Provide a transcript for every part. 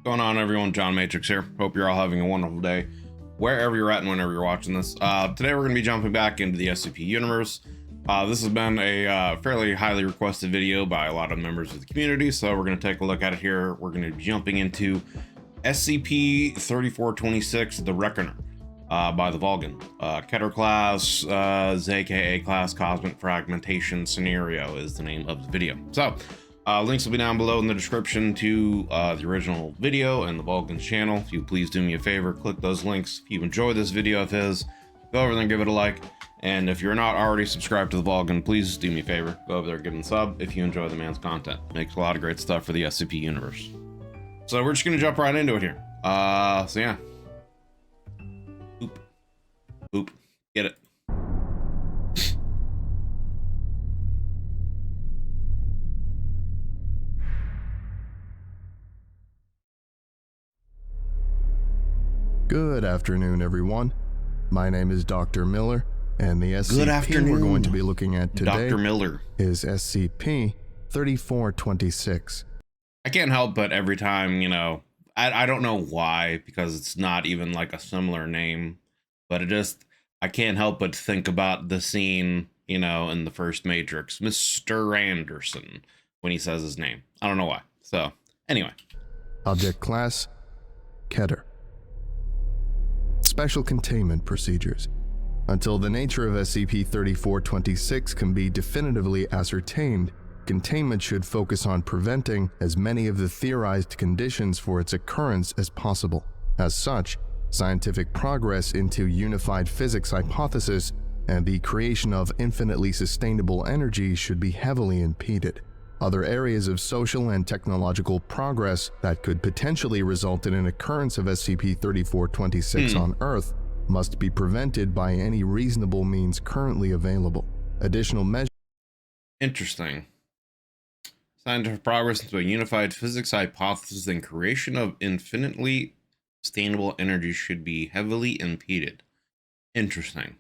Going on, everyone? John Matrix here. Hope you're all having a wonderful day wherever you're at and whenever you're watching this. Today we're going to be jumping back into the SCP universe. This has been a fairly highly requested video by a lot of members of the community, so we're going to take a look at it here. We're going to be jumping into SCP-3426, the Reckoner, by the Vulcan. Keter class, aka class Cosmic Fragmentation Scenario is the name of the video. So, links will be down below in the description to the original video and the Vulcan's channel. If you please do me a favor, click those links. If you enjoy this video of his, go over there and give it a like. And if you're not already subscribed to the Vulcan, please do me a favor, go over there and give him a sub if you enjoy the man's content. Makes a lot of great stuff for the SCP universe. So we're just gonna jump right into it here. So yeah. Oop. Oop. Get it. Good afternoon, everyone. My name is Dr. Miller, and the SCP we're going to be looking at today Dr. Miller. is SCP-3426. I can't help but every time, you know, I don't know why, because it's not even like a similar name, but I can't help but think about the scene, you know, in the first Matrix, Mr. Anderson, when he says his name. I don't know why. So, anyway. Object Class, Keter. Special Containment Procedures. Until the nature of SCP-3426 can be definitively ascertained, containment should focus on preventing as many of the theorized conditions for its occurrence as possible. As such, scientific progress into unified physics hypothesis and the creation of infinitely sustainable energy should be heavily impeded. Other areas of social and technological progress that could potentially result in an occurrence of SCP-3426 on Earth must be prevented by any reasonable means currently available. Additional measures. Interesting. Scientific progress into a unified physics hypothesis and creation of infinitely sustainable energy should be heavily impeded. Interesting.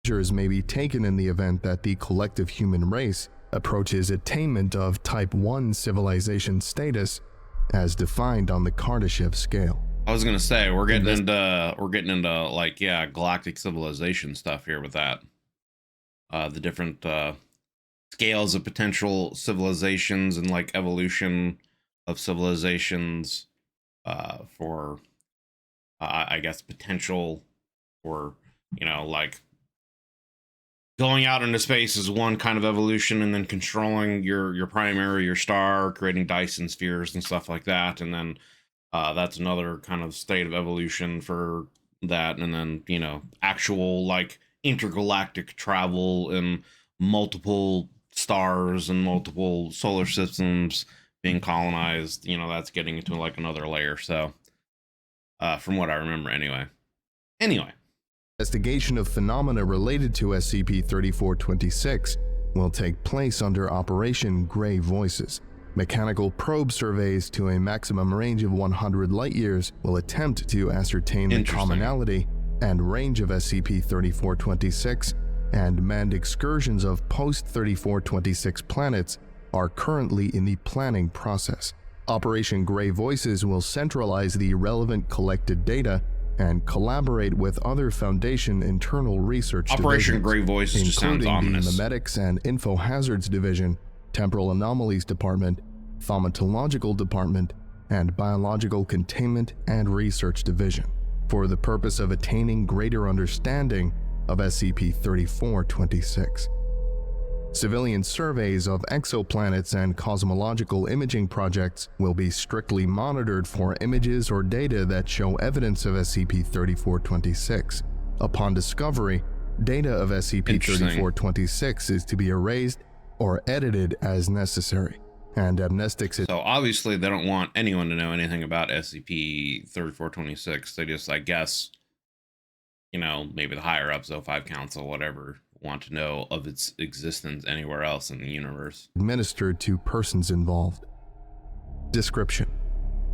Measures may be taken in the event that the collective human race approaches attainment of Type 1 civilization status as defined on the Kardashev scale. I was gonna say we're getting into like, yeah, galactic civilization stuff here with that. The different scales of potential civilizations and like evolution of civilizations for I guess potential for, you know, like going out into space is one kind of evolution, and then controlling your primary, your star, creating Dyson spheres and stuff like that, and then that's another kind of state of evolution for that, and then, you know, actual like intergalactic travel and multiple stars and multiple solar systems being colonized, you know, that's getting into like another layer. So from what I remember anyway. Investigation of phenomena related to SCP-3426 will take place under Operation Gray Voices. Mechanical probe surveys to a maximum range of 100 light-years will attempt to ascertain the commonality and range of SCP-3426, and manned excursions of post-3426 planets are currently in the planning process. Operation Gray Voices will centralize the relevant collected data and collaborate with other Foundation internal research Operation Gray Voices just sounds ominous. The Memetics and Info Hazards Division, Temporal Anomalies Department, Thaumatological Department, and Biological Containment and Research Division, for the purpose of attaining greater understanding of SCP-3426. Civilian surveys of exoplanets and cosmological imaging projects will be strictly monitored for images or data that show evidence of SCP-3426. Upon discovery, data of SCP-3426 is to be erased or edited as necessary, and amnestics. So obviously they don't want anyone to know anything about SCP-3426. They just, I guess, you know, maybe the higher ups, O5 Council, whatever, want to know of its existence anywhere else in the universe. Administered to persons involved. Description: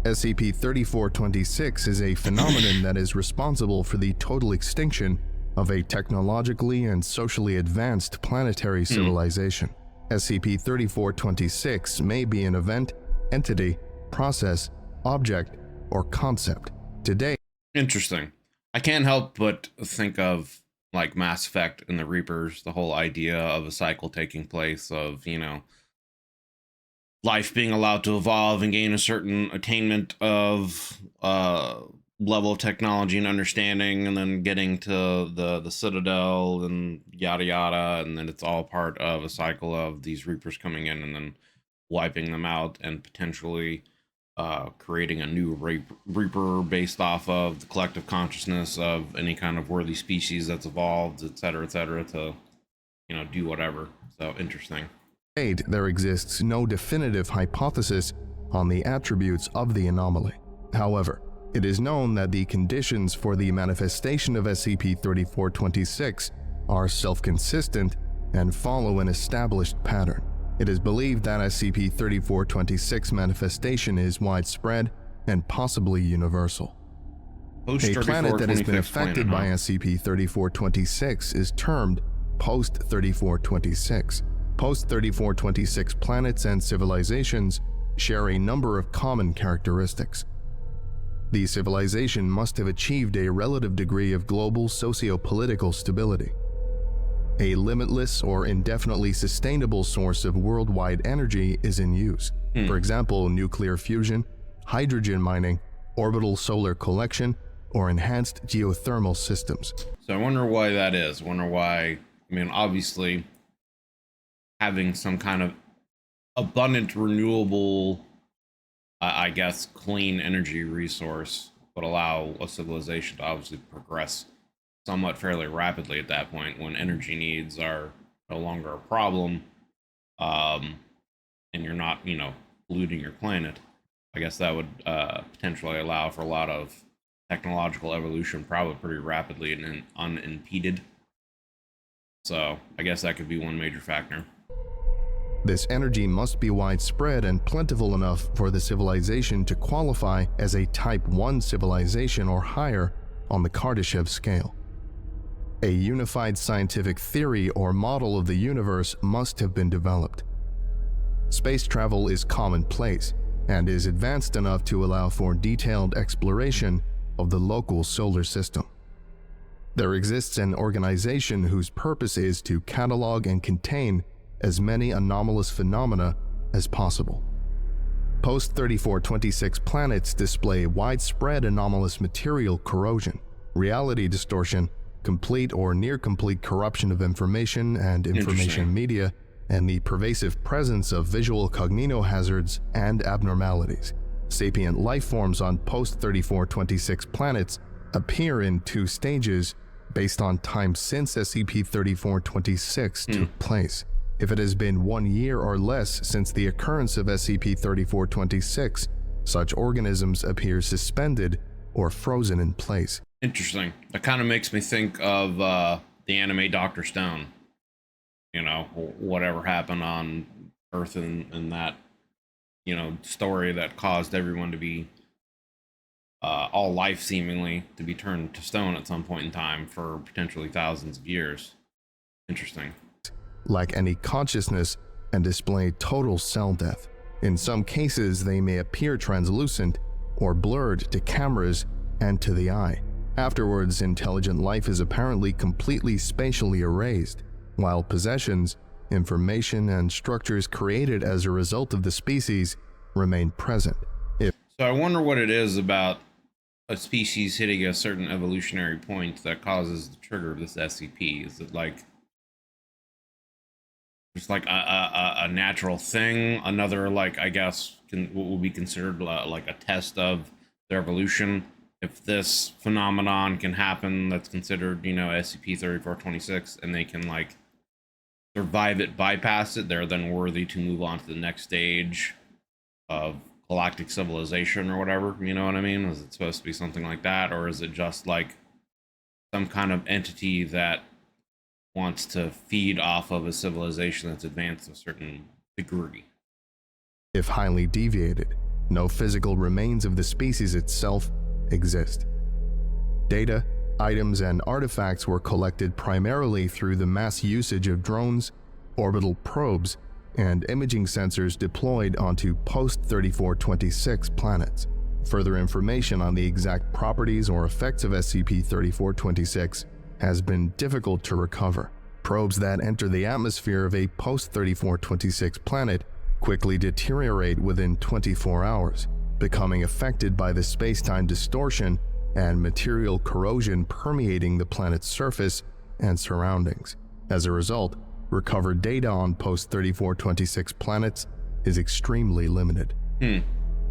SCP-3426 is a phenomenon that is responsible for the total extinction of a technologically and socially advanced planetary civilization. SCP-3426 may be an event, entity, process, object or concept. Today, Interesting. I can't help but think of like Mass Effect and the Reapers, the whole idea of a cycle taking place of, life being allowed to evolve and gain a certain attainment of level of technology and understanding, and then getting to the Citadel and yada yada, and then it's all part of a cycle of these Reapers coming in and then wiping them out and potentially creating a new Reaper based off of the collective consciousness of any kind of worthy species that's evolved, et cetera, to do whatever. So interesting. there exists no definitive hypothesis on the attributes of the anomaly. However, it is known that the conditions for the manifestation of SCP-3426 are self-consistent and follow an established pattern. It is believed that SCP-3426 manifestation is widespread and possibly universal. A planet that has been affected by SCP-3426 is termed Post-3426. Post-3426 planets and civilizations share a number of common characteristics. The civilization must have achieved a relative degree of global socio-political stability. A limitless or indefinitely sustainable source of worldwide energy is in use. For example, nuclear fusion, hydrogen mining, orbital solar collection, or enhanced geothermal systems. So I wonder why that is. I wonder why, obviously, having some kind of abundant, renewable, I guess, clean energy resource would allow a civilization to obviously progress somewhat fairly rapidly at that point when energy needs are no longer a problem, and you're not, polluting your planet. I guess that would potentially allow for a lot of technological evolution, probably pretty rapidly and unimpeded. So I guess that could be one major factor. This energy must be widespread and plentiful enough for the civilization to qualify as a Type 1 civilization or higher on the Kardashev scale. A unified scientific theory or model of the universe must have been developed. Space travel is commonplace and is advanced enough to allow for detailed exploration of the local solar system. There exists an organization whose purpose is to catalog and contain as many anomalous phenomena as possible. Post-3426 planets display widespread anomalous material corrosion, reality distortion, complete or near-complete corruption of information and information media, and the pervasive presence of visual cognitohazards and abnormalities. Sapient life forms on post-3426 planets appear in two stages based on time since SCP-3426 took place. If it has been 1 year or less since the occurrence of SCP-3426, such organisms appear suspended or frozen in place. Interesting. That kind of makes me think of the anime Dr. Stone. Whatever happened on Earth in that, story that caused everyone to be, all life seemingly, to be turned to stone at some point in time for potentially thousands of years. Interesting. Lack any consciousness and display total cell death. In some cases, they may appear translucent or blurred to cameras and to the eye. Afterwards, intelligent life is apparently completely spatially erased, while possessions, information, and structures created as a result of the species remain present. So I wonder what it is about a species hitting a certain evolutionary point that causes the trigger of this SCP. Is it like just like a natural thing, another, like, I guess what would be considered like a test of their evolution? If this phenomenon can happen, that's considered, SCP-3426, and they can like survive it, bypass it, they're then worthy to move on to the next stage of galactic civilization or whatever. You know what I mean? Is it supposed to be something like that, or is it just like some kind of entity that wants to feed off of a civilization that's advanced to a certain degree? If highly deviated, no physical remains of the species itself exist. Data, items, and artifacts were collected primarily through the mass usage of drones, orbital probes, and imaging sensors deployed onto post-3426 planets. Further information on the exact properties or effects of SCP-3426 has been difficult to recover. Probes that enter the atmosphere of a post-3426 planet quickly deteriorate within 24 hours, becoming affected by the space-time distortion and material corrosion permeating the planet's surface and surroundings. As a result, recovered data on post-3426 planets is extremely limited.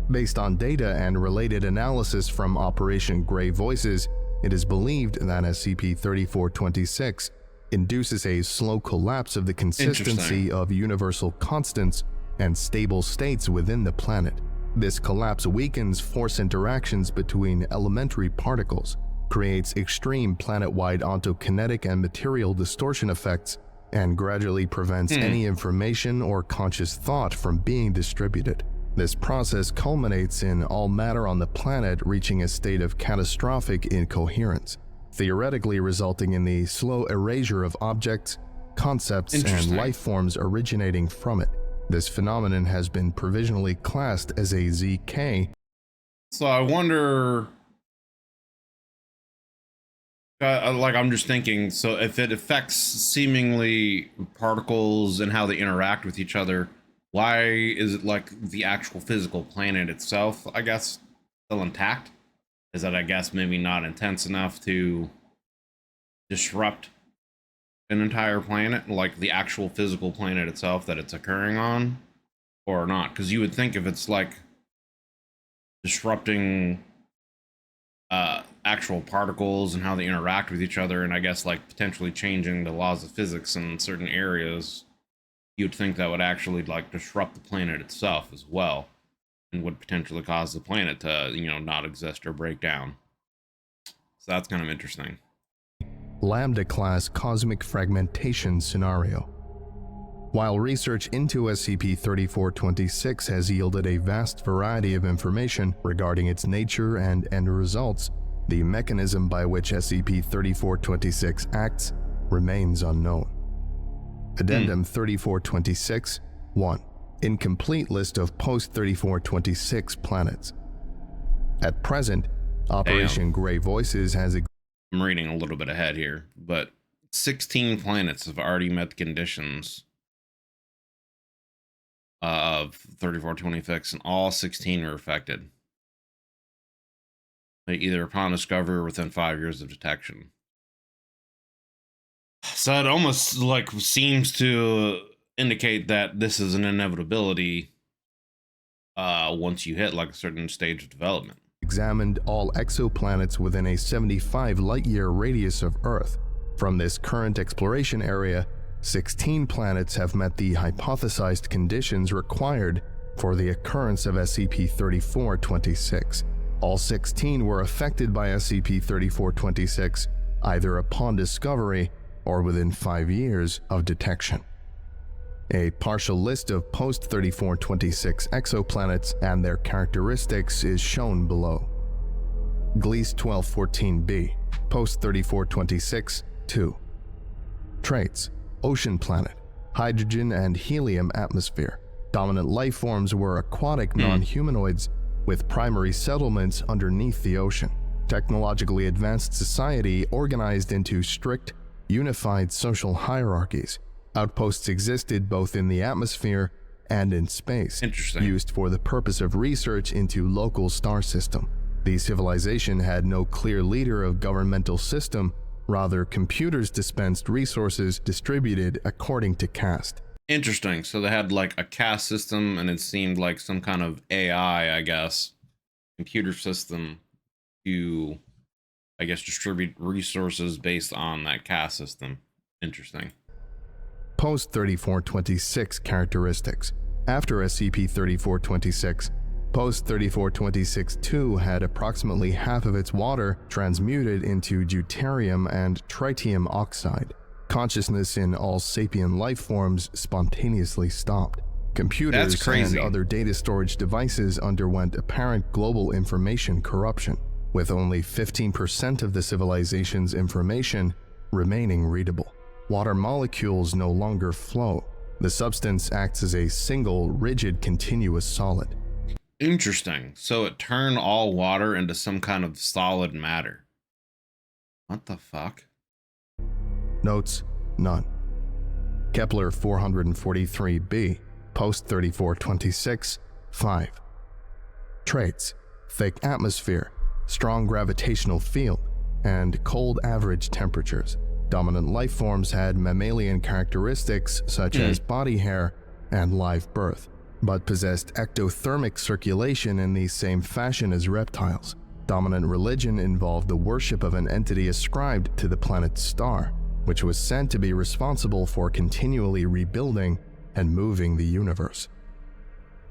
Based on data and related analysis from Operation Grey Voices, it is believed that SCP-3426 induces a slow collapse of the consistency of universal constants and stable states within the planet. This collapse weakens force interactions between elementary particles, creates extreme planet-wide ontokinetic and material distortion effects, and gradually prevents any information or conscious thought from being distributed. This process culminates in all matter on the planet reaching a state of catastrophic incoherence, theoretically resulting in the slow erasure of objects, concepts, and life forms originating from it. This phenomenon has been provisionally classed as a ZK. So I wonder, I'm just thinking, so if it affects seemingly particles and how they interact with each other, why is it like the actual physical planet itself, I guess, still intact? Is that, I guess, maybe not intense enough to disrupt an entire planet, like the actual physical planet itself that it's occurring on, or not? Because you would think if it's like disrupting actual particles and how they interact with each other, and I guess like potentially changing the laws of physics in certain areas, you'd think that would actually like disrupt the planet itself as well, and would potentially cause the planet to, you know, not exist or break down. So that's kind of interesting. Lambda-class Cosmic Fragmentation Scenario. While research into SCP-3426 has yielded a vast variety of information regarding its nature and end results, the mechanism by which SCP-3426 acts remains unknown. Addendum 3426 1. Incomplete list of post-3426 planets. At present, Operation Grey Voices has I'm reading a little bit ahead here, but 16 planets have already met the conditions of 3426, and all 16 were affected. Either upon discovery or within 5 years of detection. So it almost like seems to indicate that this is an inevitability once you hit like a certain stage of development. Examined all exoplanets within a 75 light-year radius of Earth. From this current exploration area, 16 planets have met the hypothesized conditions required for the occurrence of SCP-3426. All 16 were affected by SCP-3426 either upon discovery or within 5 years of detection. A partial list of post-3426 exoplanets and their characteristics is shown below. Gliese 1214b, post-3426 2. Traits: ocean planet, hydrogen and helium atmosphere. Dominant life forms were aquatic non-humanoids with primary settlements underneath the ocean. Technologically advanced society organized into strict, unified social hierarchies. Outposts existed both in the atmosphere and in space, used for the purpose of research into local star system. The civilization had no clear leader of governmental system, rather computers dispensed resources distributed according to caste. Interesting. So they had like a caste system, and it seemed like some kind of AI, I guess, computer system to, I guess, distribute resources based on that caste system. Interesting. Post-3426 characteristics. After SCP-3426, Post-3426-2 had approximately half of its water transmuted into deuterium and tritium oxide. Consciousness in all sapient life forms spontaneously stopped. Computers and other data storage devices underwent apparent global information corruption, with only 15% of the civilization's information remaining readable. Water molecules no longer flow. The substance acts as a single, rigid, continuous solid. Interesting. So it turned all water into some kind of solid matter. What the fuck? Notes: none. Kepler 443b, post 3426, 5. Traits: thick atmosphere, strong gravitational field, and cold average temperatures. Dominant life forms had mammalian characteristics such as body hair and live birth, but possessed ectothermic circulation in the same fashion as reptiles. Dominant religion involved the worship of an entity ascribed to the planet's star, which was said to be responsible for continually rebuilding and moving the universe.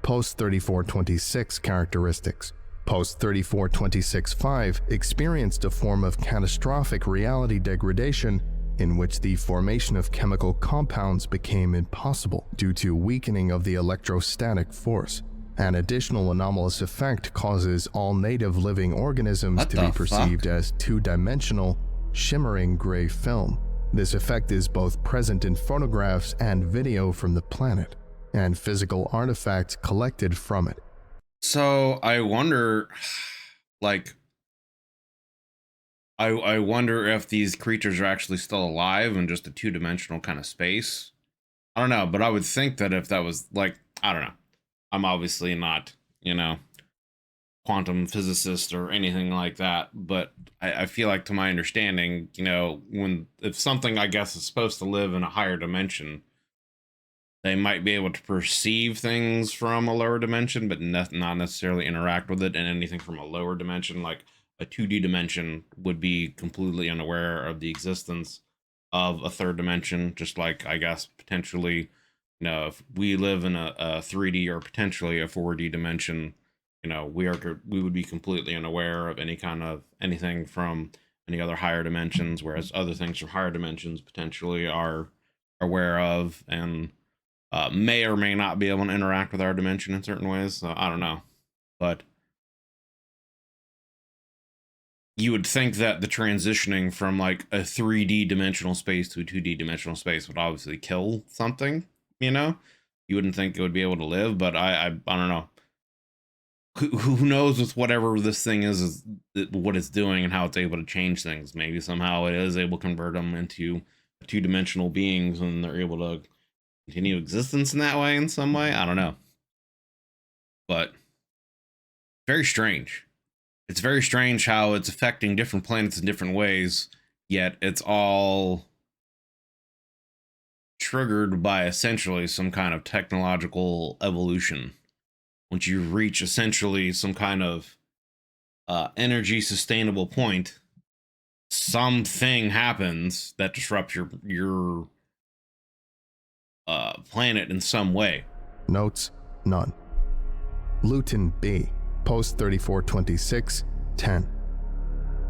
Post 3426 characteristics. Post 3426-5 experienced a form of catastrophic reality degradation in which the formation of chemical compounds became impossible due to weakening of the electrostatic force. An additional anomalous effect causes all native living organisms to be perceived as two-dimensional, shimmering gray film. This effect is both present in photographs and video from the planet, and physical artifacts collected from it. So I wonder, like, I wonder if these creatures are actually still alive in just a two-dimensional kind of space. I don't know, but I would think that if that was, like, I don't know. I'm obviously not, quantum physicist or anything like that, but I feel like, to my understanding, if something, I guess, is supposed to live in a higher dimension, they might be able to perceive things from a lower dimension, but not necessarily interact with it. And anything from a lower dimension, like a 2D dimension, would be completely unaware of the existence of a third dimension. Just like, I guess, potentially, if we live in a 3D or potentially a 4D dimension, we would be completely unaware of anything from any other higher dimensions, whereas other things from higher dimensions potentially are aware of and may or may not be able to interact with our dimension in certain ways. So I don't know, but you would think that the transitioning from like a 3D dimensional space to a 2D dimensional space would obviously kill something. You wouldn't think it would be able to live, but I don't know. Who knows with whatever this thing is what it's doing and how it's able to change things. Maybe somehow it is able to convert them into two-dimensional beings and they're able to continue existence in that way, in some way. I don't know. But very strange. It's very strange how it's affecting different planets in different ways, yet it's all triggered by essentially some kind of technological evolution. Once you reach essentially some kind of energy sustainable point, something happens that disrupts your planet in some way. Notes: none. Luton B, post 3426, 10.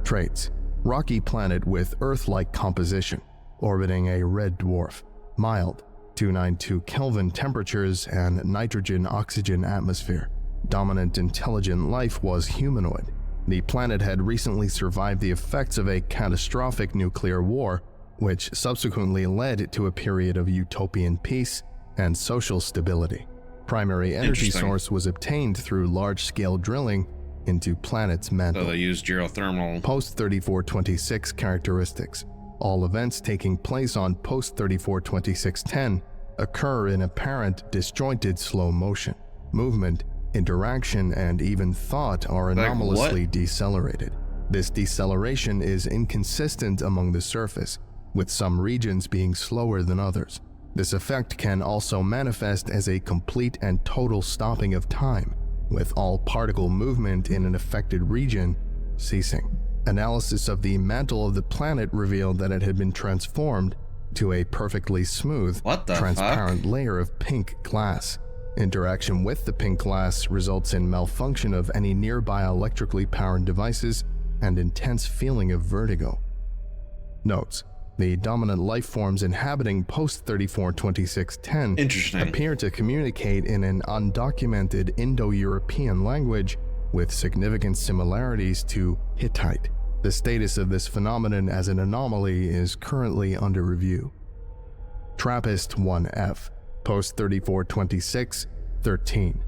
Traits: rocky planet with Earth-like composition, orbiting a red dwarf, mild, 292 Kelvin temperatures and nitrogen-oxygen atmosphere. Dominant intelligent life was humanoid. The planet had recently survived the effects of a catastrophic nuclear war, which subsequently led to a period of utopian peace and social stability. Primary energy source was obtained through large-scale drilling into planet's mantle. So they used geothermal. Post 3426 characteristics. All events taking place on post 342610 occur in apparent disjointed slow motion. Movement, interaction, and even thought are anomalously decelerated. This deceleration is inconsistent among the surface, with some regions being slower than others. This effect can also manifest as a complete and total stopping of time, with all particle movement in an affected region ceasing. Analysis of the mantle of the planet revealed that it had been transformed to a perfectly smooth, transparent layer of pink glass. Interaction with the pink glass results in malfunction of any nearby electrically powered devices and intense feeling of vertigo. Notes: the dominant life forms inhabiting post 342610 appear to communicate in an undocumented Indo-European language with significant similarities to Hittite. The status of this phenomenon as an anomaly is currently under review. TRAPPIST-1F, post 3426, 13.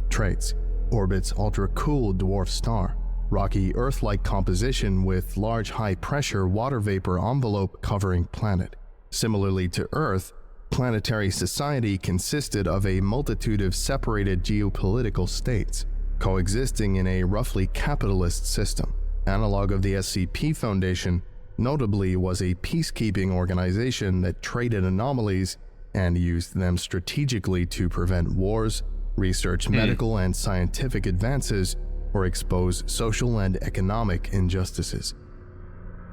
Traits: orbits ultra-cool dwarf star, rocky Earth-like composition with large high-pressure water vapor envelope covering planet. Similarly to Earth, planetary society consisted of a multitude of separated geopolitical states, coexisting in a roughly capitalist system. Analog of the SCP Foundation, notably, was a peacekeeping organization that traded anomalies and used them strategically to prevent wars, research medical and scientific advances, or expose social and economic injustices.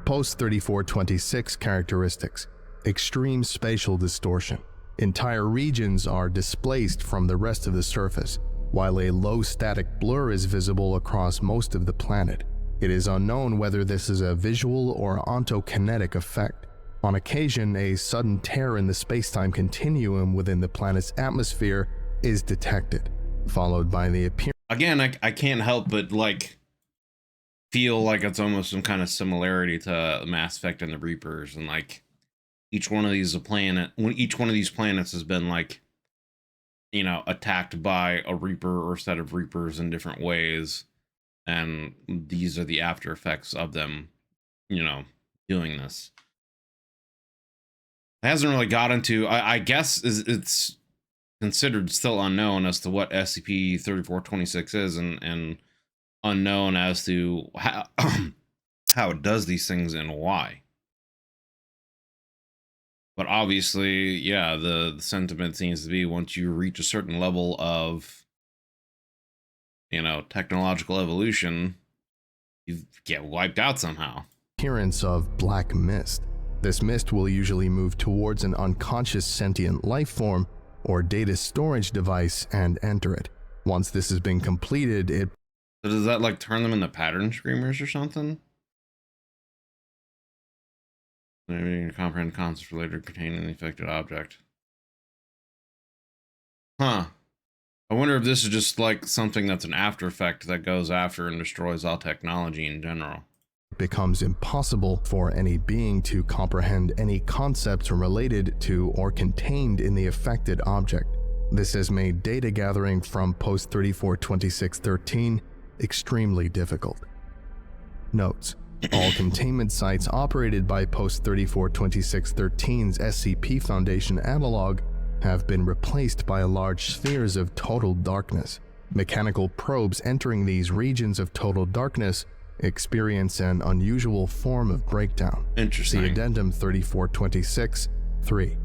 Post-3426 characteristics: extreme spatial distortion. Entire regions are displaced from the rest of the surface, while a low static blur is visible across most of the planet. It is unknown whether this is a visual or ontokinetic effect. On occasion, a sudden tear in the spacetime continuum within the planet's atmosphere is detected, followed by the appearance. Again, I can't help but like feel like it's almost some kind of similarity to Mass Effect and the Reapers, and like each one of these planets has been like, you know, attacked by a Reaper or set of Reapers in different ways, and these are the after effects of them, you know, doing this. It hasn't really got into, I guess it's considered still unknown as to what SCP-3426 is, and unknown as to how, how it does these things and why. But obviously, yeah, the sentiment seems to be once you reach a certain level of, you know, technological evolution, you get wiped out somehow. Appearance of black mist. This mist will usually move towards an unconscious sentient life form or data storage device and enter it. Once this has been completed, it... So does that like turn them into pattern screamers or something? Maybe to comprehend concepts related contained in the affected object. Huh. I wonder if this is just like something that's an after effect that goes after and destroys all technology in general. becomes impossible for any being to comprehend any concepts related to or contained in the affected object. This has made data gathering from post-342613 extremely difficult. Notes: all containment sites operated by post-342613's SCP Foundation analog have been replaced by large spheres of total darkness. Mechanical probes entering these regions of total darkness experience an unusual form of breakdown. Interesting. See Addendum 3426-3.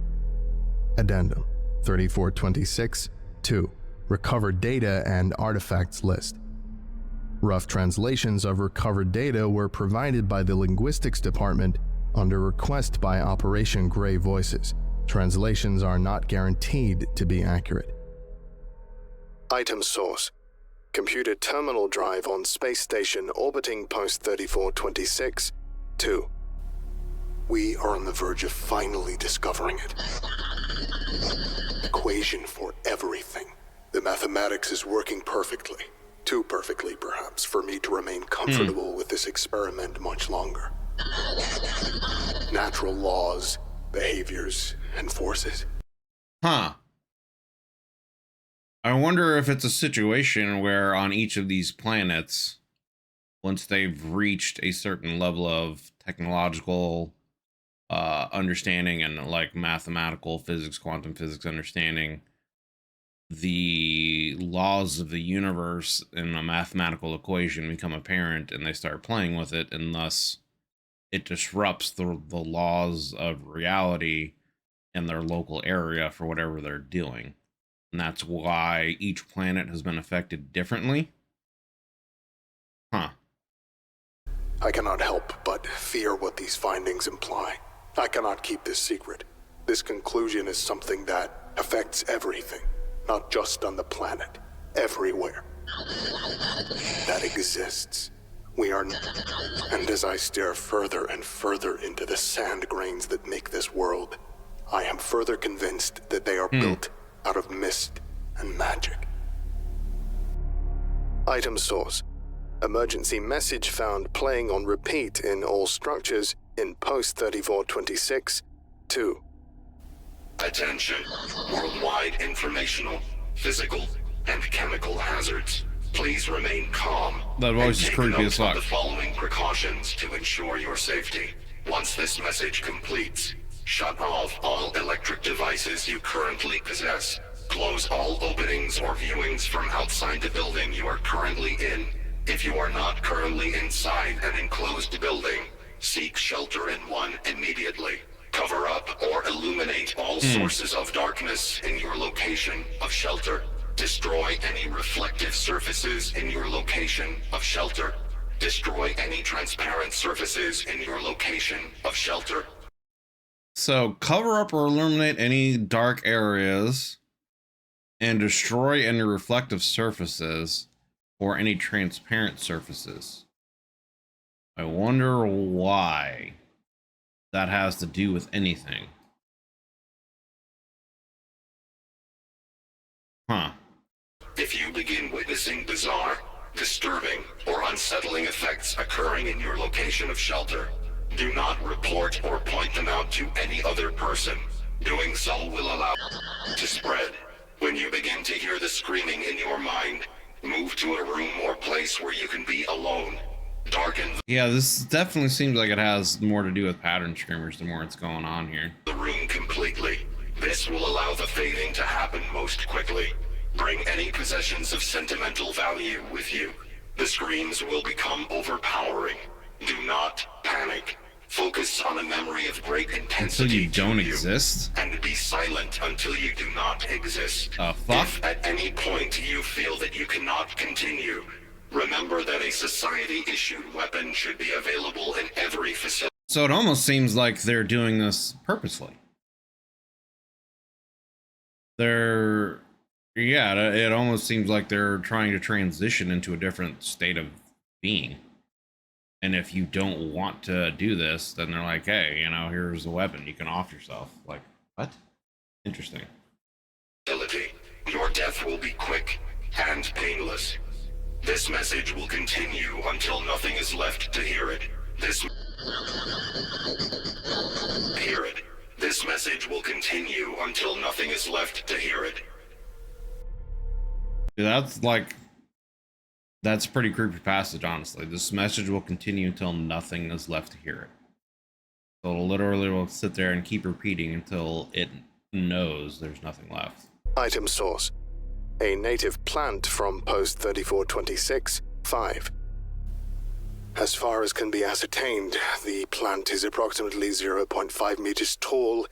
Addendum 3426-2. Recovered data and artifacts list. Rough translations of recovered data were provided by the Linguistics Department under request by Operation Grey Voices. Translations are not guaranteed to be accurate. Item source: computer terminal drive on space station orbiting post-3426-2. We are on the verge of finally discovering it. Equation for everything. The mathematics is working perfectly. Too perfectly, perhaps, for me to remain comfortable with this experiment much longer. Natural laws, behaviors, and forces. Huh. I wonder if it's a situation where on each of these planets, once they've reached a certain level of technological understanding and like mathematical physics, quantum physics understanding, the laws of the universe in a mathematical equation become apparent and they start playing with it, and thus it disrupts the laws of reality in their local area for whatever they're doing. And that's why each planet has been affected differently. Huh. I cannot help but fear what these findings imply. I cannot keep this secret. This conclusion is something that affects everything, not just on the planet, everywhere. That exists. We are... And as I stare further and further into the sand grains that make this world, I am further convinced that they are built out of mist and magic. Item source: emergency message found playing on repeat in all structures in post-3426-2. Attention. Worldwide informational, physical, and chemical hazards. Please remain calm. That voice is and take creepy note as fuck. of the following precautions to ensure your safety. Once this message completes, shut off all electric devices you currently possess. Close all openings or viewings from outside the building you are currently in. If you are not currently inside an enclosed building, seek shelter in one immediately. Cover up or illuminate all sources of darkness in your location of shelter. Destroy any reflective surfaces in your location of shelter. Destroy any transparent surfaces in your location of shelter. So cover up or illuminate any dark areas and destroy any reflective surfaces or any transparent surfaces. I wonder why that has to do with anything. Huh. If you begin witnessing bizarre, disturbing, or unsettling effects occurring in your location of shelter, do not report or point them out to any other person. Doing so will allow to spread. When you begin to hear the screaming in your mind, move to a room or place where you can be alone. Darken Yeah, this definitely seems like it has more to do with pattern screamers the more it's going on here. the room completely. This will allow the fading to happen most quickly. Bring any possessions of sentimental value with you. The screams will become overpowering. Do not panic. Focus on a memory of great intensity. Until you don't to you, exist? and be silent until you do not exist. Fuck? If at any point you feel that you cannot continue, remember that a society-issued weapon should be available in every facility. So it almost seems like they're doing this purposely. It almost seems like they're trying to transition into a different state of being. And if you don't want to do this, then they're like, hey, here's a weapon. You can off yourself. Like, what? Interesting. Your death will be quick and painless. This message will continue until nothing is left to hear it. This message will continue until nothing is left to hear it. That's a pretty creepy passage, honestly. This message will continue until nothing is left to hear it. So it literally will sit there and keep repeating until it knows there's nothing left. Item source: a native plant from post 3426-5. As far as can be ascertained, the plant is approximately 0.5 meters tall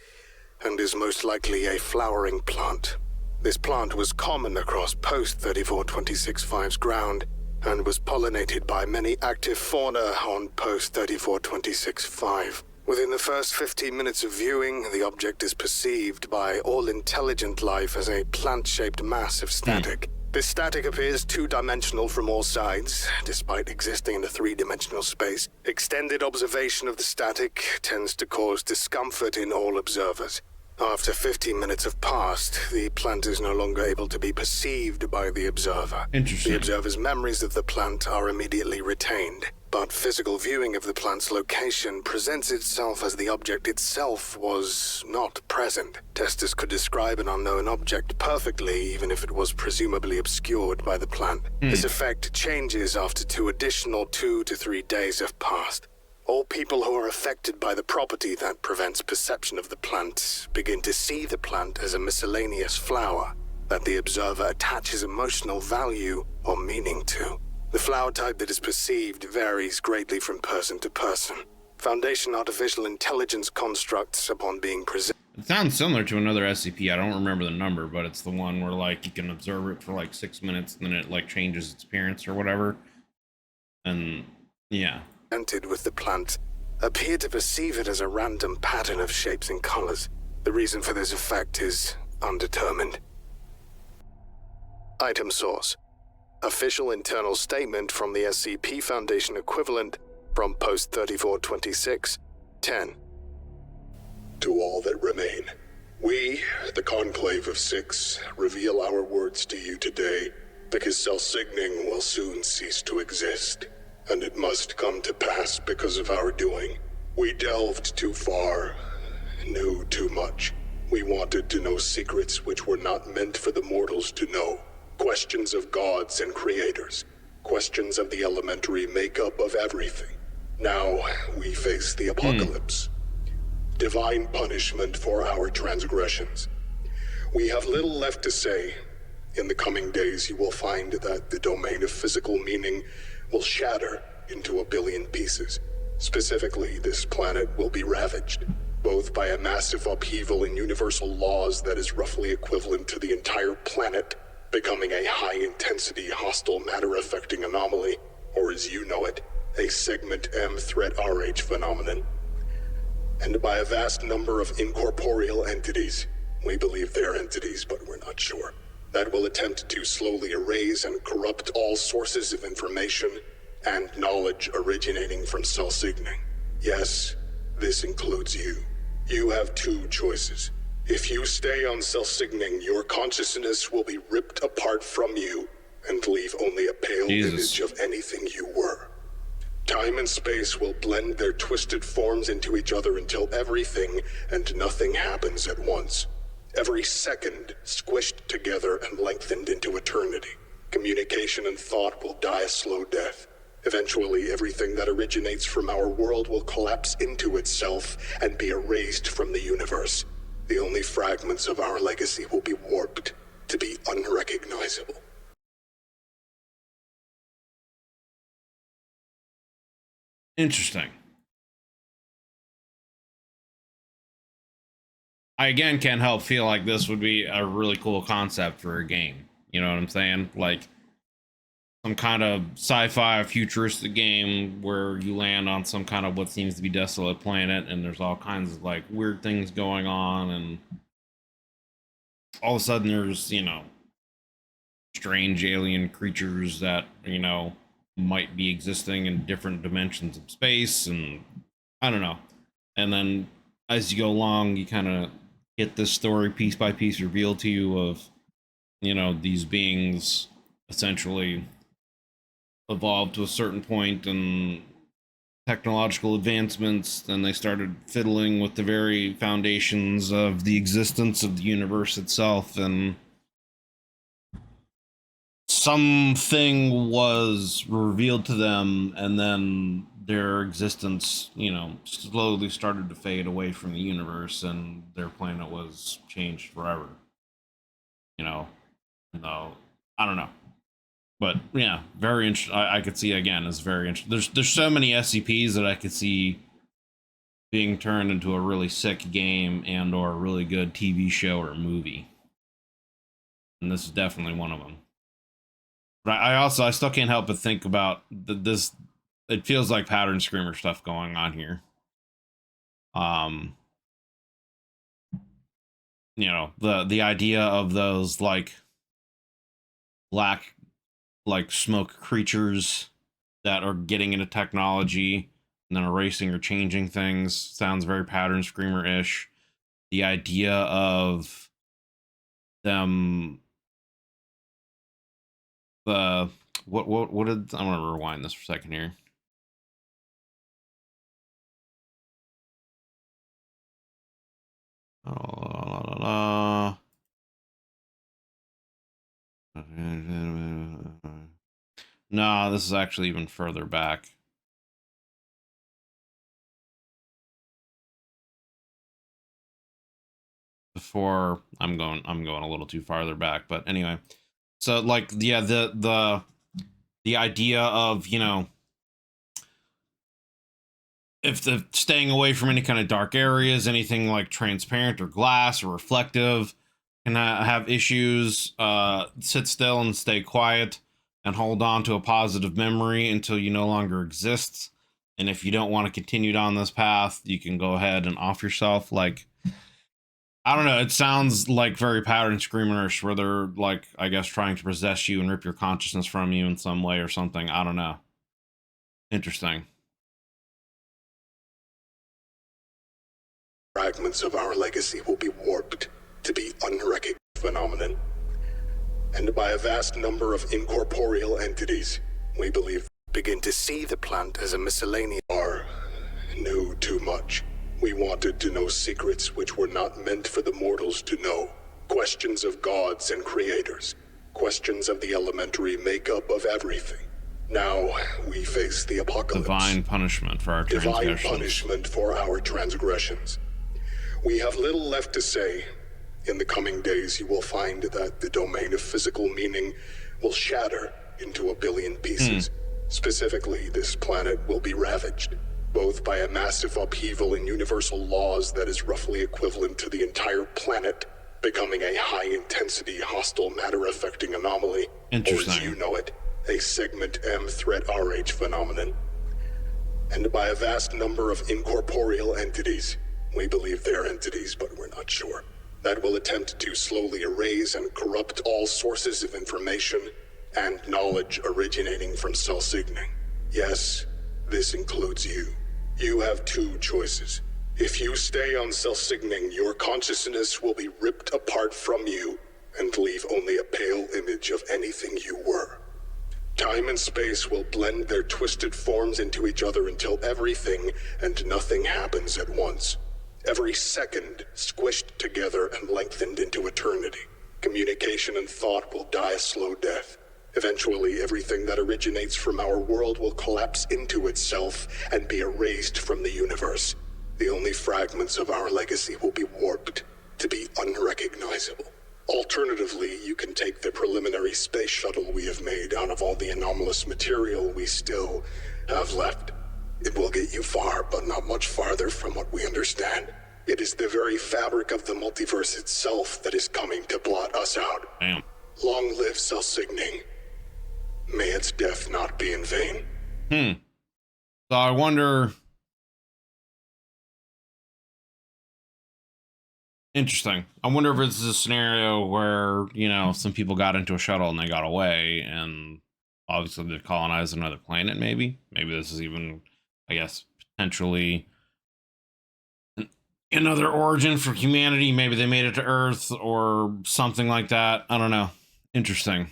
and is most likely a flowering plant. This plant was common across post 3426-5's ground and was pollinated by many active fauna on post 3426-5. Within the first 15 minutes of viewing, the object is perceived by all intelligent life as a plant-shaped mass of static. This static appears two-dimensional from all sides, despite existing in a three-dimensional space. Extended observation of the static tends to cause discomfort in all observers. After 15 minutes have passed, the plant is no longer able to be perceived by the observer. Interesting. The observer's memories of the plant are immediately retained, but physical viewing of the plant's location presents itself as the object itself was not present. Testers could describe an unknown object perfectly, even if it was presumably obscured by the plant. This effect changes after 2 to 3 days have passed. All people who are affected by the property that prevents perception of the plant begin to see the plant as a miscellaneous flower that the observer attaches emotional value or meaning to. The flower type that is perceived varies greatly from person to person. Foundation artificial intelligence constructs, upon being presented. It sounds similar to another SCP. I don't remember the number, but it's the one where you can observe it for 6 minutes and then it changes its appearance or whatever. And yeah. With the plant, appear to perceive it as a random pattern of shapes and colors. The reason for this effect is undetermined. Item source: official internal statement from the SCP Foundation equivalent from post 3426-10. To all that remain, we, the Conclave of Six, reveal our words to you today, because self-signing will soon cease to exist. And it must come to pass because of our doing. We delved too far, knew too much. We wanted to know secrets which were not meant for the mortals to know. Questions of gods and creators. Questions of the elementary makeup of everything. Now we face the apocalypse. Divine punishment for our transgressions. We have little left to say. In the coming days, you will find that the domain of physical meaning will shatter into a billion pieces. Specifically, this planet will be ravaged, both by a massive upheaval in universal laws that is roughly equivalent to the entire planet becoming a high-intensity hostile matter-affecting anomaly, or as you know it, a Segment M threat RH phenomenon. And by a vast number of incorporeal entities. We believe they're entities, but we're not sure. That will attempt to slowly erase and corrupt all sources of information and knowledge originating from cell signaling. Yes, this includes you. You have two choices. If you stay on cell signaling, your consciousness will be ripped apart from you and leave only a pale image of anything you were. Time and space will blend their twisted forms into each other until everything and nothing happens at once. Every second squished together and lengthened into eternity. Communication and thought will die a slow death. Eventually, everything that originates from our world will collapse into itself and be erased from the universe. The only fragments of our legacy will be warped to be unrecognizable. Interesting. I again can't help feel like this would be a really cool concept for a game. You know what I'm saying? Like some kind of sci-fi futuristic game where you land on some kind of what seems to be desolate planet and there's all kinds of like weird things going on, and all of a sudden there's, you know, strange alien creatures that, you know, might be existing in different dimensions of space, and I don't know. And then as you go along, you kind of get this story piece by piece revealed to you of, you know, these beings essentially evolved to a certain point and technological advancements, then they started fiddling with the very foundations of the existence of the universe itself, and something was revealed to them, and then their existence, you know, slowly started to fade away from the universe, and their planet was changed forever. You know, no, I don't know, but yeah, very interesting. I could see again, it's very interesting. There's so many SCPs that I could see being turned into a really sick game and or a really good TV show or movie, and this is definitely one of them. But I still can't help but think about this. It feels like pattern screamer stuff going on here. You know, the idea of those like black, like smoke creatures that are getting into technology and then erasing or changing things sounds very pattern screamer-ish. The idea of them, what did, I'm gonna rewind this for a second here. No, this is actually even further back. Before I'm going a little too farther back, but anyway. So like, yeah, the idea of, you know, if the staying away from any kind of dark areas, anything like transparent or glass or reflective can have issues. Sit still and stay quiet and hold on to a positive memory until you no longer exist. And if you don't want to continue down this path, you can go ahead and off yourself. Like, I don't know. It sounds like very pattern screamerish, where they're like, I guess, trying to possess you and rip your consciousness from you in some way or something. I don't know. Interesting. Fragments of our legacy will be warped to be unrecognized phenomenon. And by a vast number of incorporeal entities, we believe, begin to see the plant as a miscellaneous or knew too much. We wanted to know secrets which were not meant for the mortals to know. Questions of gods and creators. questions of the elementary makeup of everything. Now we face the apocalypse. Divine punishment for our transgressions. Divine punishment for our transgressions. We have little left to say. In the coming days, you will find that the domain of physical meaning will shatter into a billion pieces. Specifically, this planet will be ravaged, both by a massive upheaval in universal laws that is roughly equivalent to the entire planet becoming a high-intensity hostile matter-affecting anomaly. Interesting. Or as you know it, a Segment M threat RH phenomenon. And by a vast number of incorporeal entities. We believe they're entities, but we're not sure. That will attempt to slowly erase and corrupt all sources of information and knowledge originating from cell signaling. Yes, this includes you. You have two choices. If you stay on cell signaling, your consciousness will be ripped apart from you and leave only a pale image of anything you were. Time and space will blend their twisted forms into each other until everything and nothing happens at once. Every second squished together and lengthened into eternity. Communication and thought will die a slow death. Eventually, everything that originates from our world will collapse into itself and be erased from the universe. The only fragments of our legacy will be warped to be unrecognizable. Alternatively, you can take the preliminary space shuttle we have made out of all the anomalous material we still have left. It will get you far, but not much farther from what we understand. It is the very fabric of the multiverse itself that is coming to blot us out. Damn. Long live cell signaling. May its death not be in vain. So I wonder... Interesting. I wonder if it's a scenario where, you know, some people got into a shuttle and they got away, and obviously they colonized another planet, maybe. Maybe this is even, I guess, potentially another origin for humanity. Maybe they made it to Earth or something like that. I don't know. Interesting.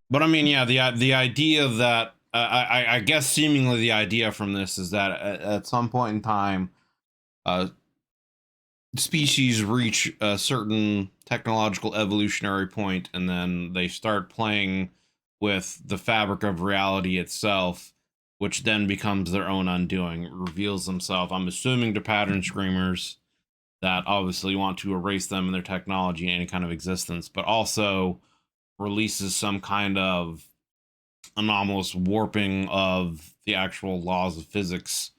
But I mean, yeah, the idea that I guess seemingly the idea from this is that at some point in time, species reach a certain technological evolutionary point, and then they start playing with the fabric of reality itself, which then becomes their own undoing. It reveals themselves, I'm assuming, to pattern screamers that obviously want to erase them and their technology and any kind of existence, but also releases some kind of anomalous warping of the actual laws of physics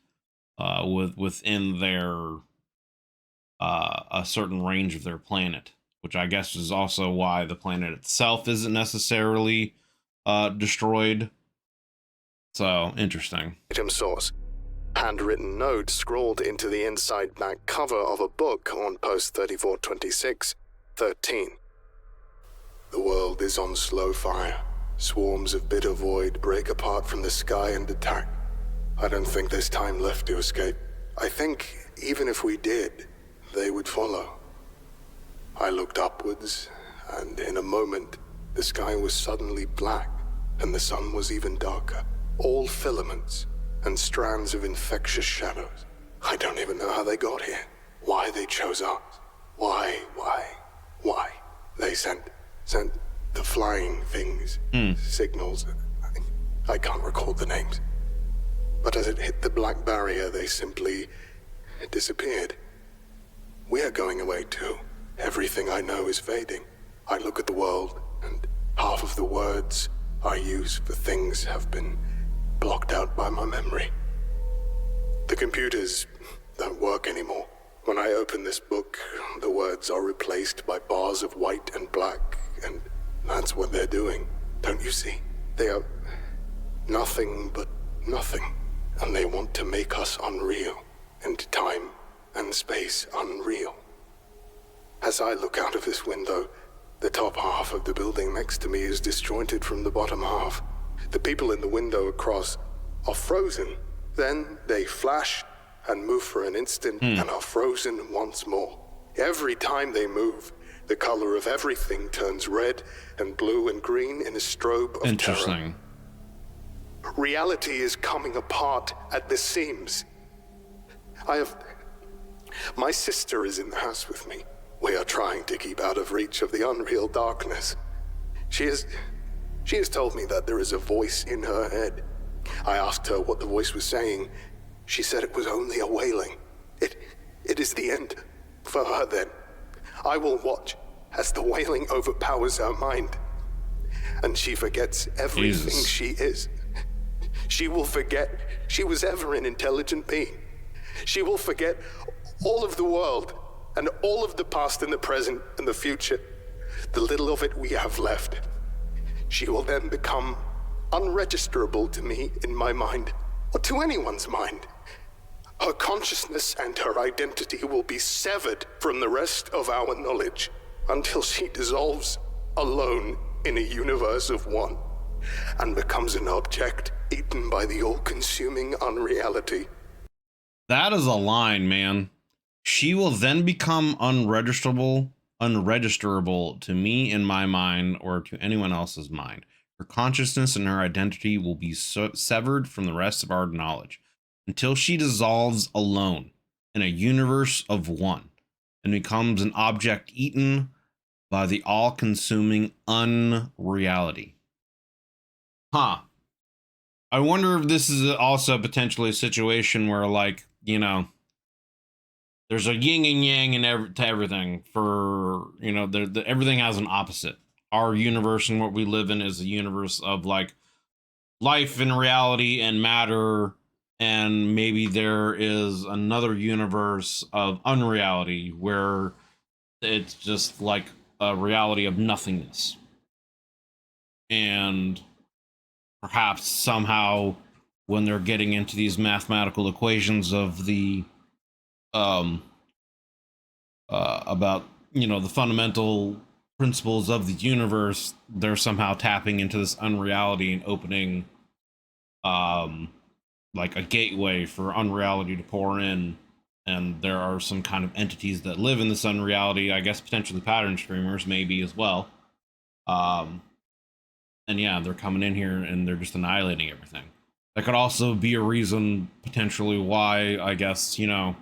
within their a certain range of their planet, which I guess is also why the planet itself isn't necessarily destroyed. So interesting. Item source. Handwritten note scrawled into the inside back cover of a book on post 3426-13. The world is on slow fire. Swarms of bitter void break apart from the sky and attack. I don't think there's time left to escape. I think even if we did, they would follow. I looked upwards, and in a moment, the sky was suddenly black, and the sun was even darker. All filaments and strands of infectious shadows. I don't even know how they got here. Why they chose us. Why? They sent the flying things, signals. I can't recall the names. But as it hit the black barrier, they simply disappeared. We are going away too. Everything I know is fading. I look at the world, and half of the words I use for things have been blocked out by my memory. The computers don't work anymore. When I open this book, the words are replaced by bars of white and black, and that's what they're doing. Don't you see? They are nothing but nothing, and they want to make us unreal, and time and space unreal. As I look out of this window, the top half of the building next to me is disjointed from the bottom half. The people in the window across are frozen. Then they flash and move for an instant and are frozen once more. Every time they move, the color of everything turns red and blue and green in a strobe of Interesting. terror. Reality is coming apart at the seams. My sister is in the house with me. We are trying to keep out of reach of the unreal darkness. She has told me that there is a voice in her head. I asked her what the voice was saying. She said it was only a wailing. It is the end for her then. I will watch as the wailing overpowers her mind, and she forgets everything Jesus. she is. She will forget she was ever an intelligent being. She will forget all of the world, and all of the past and the present and the future, the little of it we have left. She will then become unregisterable to me in my mind, or to anyone's mind. Her consciousness and her identity will be severed from the rest of our knowledge until she dissolves alone in a universe of one and becomes an object eaten by the all-consuming unreality. That is a line, man. She will then become unregisterable to me in my mind or to anyone else's mind. Her consciousness and her identity will be severed from the rest of our knowledge until she dissolves alone in a universe of one and becomes an object eaten by the all-consuming unreality. Huh. I wonder if this is also potentially a situation where, like, you know, there's a yin and yang to everything. For, you know, everything has an opposite. Our universe and what we live in is a universe of, like, life and reality and matter, and maybe there is another universe of unreality where it's just like a reality of nothingness. And perhaps somehow when they're getting into these mathematical equations of the about, you know, the fundamental principles of the universe, they're somehow tapping into this unreality and opening like a gateway for unreality to pour in. And there are some kind of entities that live in this unreality, I guess potentially pattern streamers maybe as well. And yeah, they're coming in here and they're just annihilating everything. That could also be a reason potentially why, I guess, you know,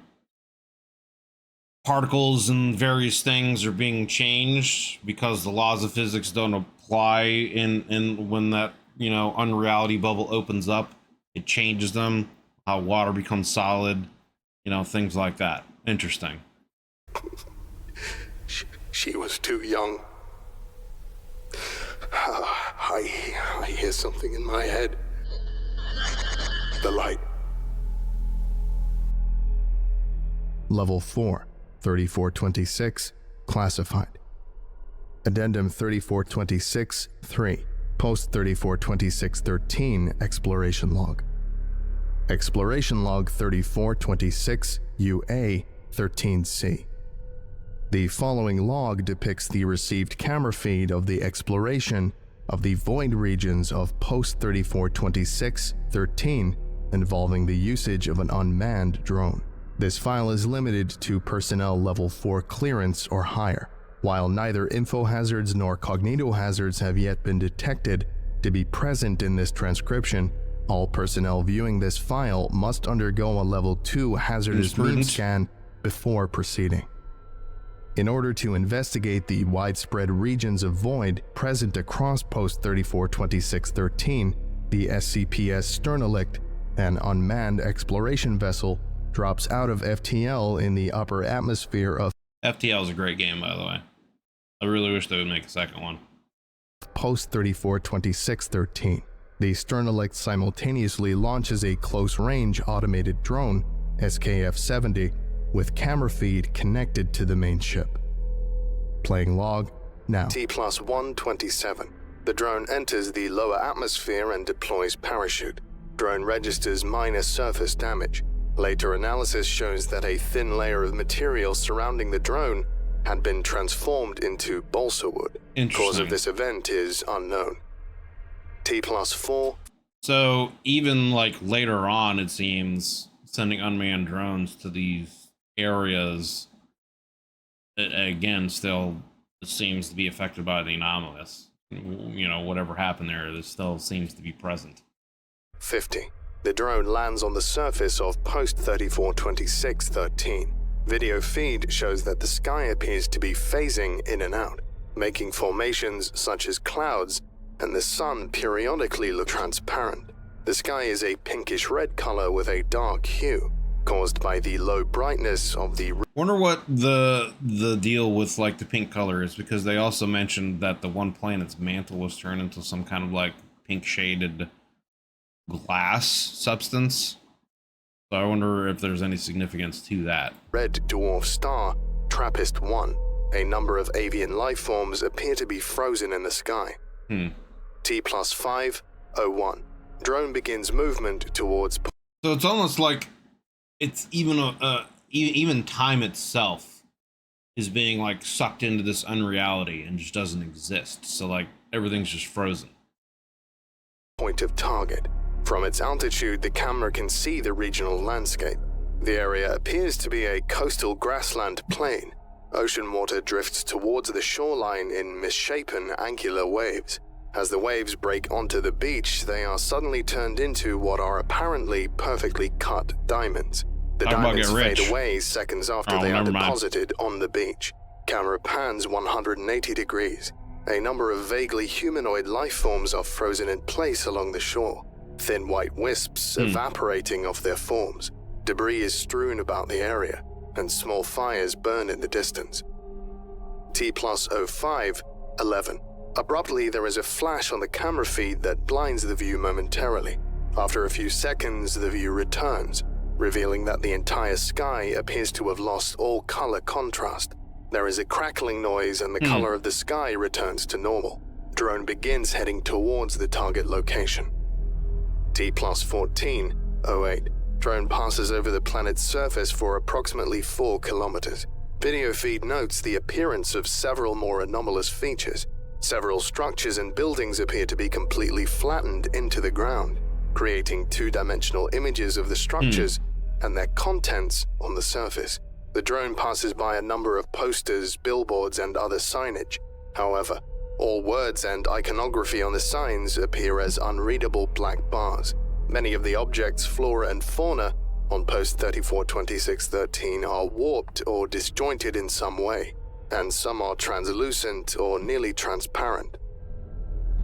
particles and various things are being changed, because the laws of physics don't apply in when that, you know, unreality bubble opens up. It changes them, how water becomes solid, you know, things like that. Interesting. She was too young. I hear something in my head. The light. Level 4, 3426, classified. Addendum 3426-3, post 3426-13, exploration log. Exploration log 3426 UA 13C. The following log depicts the received camera feed of the exploration of the void regions of post 3426-13 involving the usage of an unmanned drone. This file is limited to personnel level 4 clearance or higher. While neither info hazards nor cognito hazards have yet been detected to be present in this transcription, all personnel viewing this file must undergo a level 2 hazardous meme scan before proceeding. In order to investigate the widespread regions of void present across post 3426-13, the SCP's Sternalicht, an unmanned exploration vessel, drops out of FTL in the upper atmosphere of FTL is a great game, by the way. I really wish they would make a second one. post 3426-13. The Sternalicht simultaneously launches a close-range automated drone, SKF-70, with camera feed connected to the main ship. Playing log now. T+127. The drone enters the lower atmosphere and deploys parachute. Drone registers minor surface damage. Later analysis shows that a thin layer of material surrounding the drone had been transformed into balsa wood. Cause of this event is unknown. T+4. So even like later on, it seems sending unmanned drones to these areas, it, again, still seems to be affected by the anomalous. You know, whatever happened there, this still seems to be present. 50. The drone lands on the surface of post 3426-13. Video feed shows that the sky appears to be phasing in and out, making formations such as clouds, and the sun periodically look transparent. The sky is a pinkish-red color with a dark hue, caused by the low brightness of the... Wonder what the deal with like the pink color is, because they also mentioned that the one planet's mantle was turned into some kind of like pink shaded glass substance. So I wonder if there's any significance to that. Red dwarf star, TRAPPIST-1. A number of avian life forms appear to be frozen in the sky. T+501. Drone begins movement towards... So it's almost like it's even time itself is being like sucked into this unreality and just doesn't exist. So like everything's just frozen. Point of target. From its altitude, the camera can see the regional landscape. The area appears to be a coastal grassland plain. Ocean water drifts towards the shoreline in misshapen angular waves. As the waves break onto the beach, they are suddenly turned into what are apparently perfectly cut diamonds. The diamonds fade away seconds after they are deposited on the beach. Camera pans 180 degrees. A number of vaguely humanoid life forms are frozen in place along the shore, thin white wisps evaporating off their forms. Debris is strewn about the area, and small fires burn in the distance. T+0511. Abruptly, there is a flash on the camera feed that blinds the view momentarily. After a few seconds, the view returns, revealing that the entire sky appears to have lost all color contrast. There is a crackling noise and the color of the sky returns to normal. Drone begins heading towards the target location. T+1408. Drone passes over the planet's surface for approximately 4 kilometers. Video feed notes the appearance of several more anomalous features. Several structures and buildings appear to be completely flattened into the ground, creating two-dimensional images of the structures and their contents on the surface. The drone passes by a number of posters, billboards, and other signage. However, all words and iconography on the signs appear as unreadable black bars. Many of the objects, flora and fauna, on post 342613 are warped or disjointed in some way, and some are translucent or nearly transparent.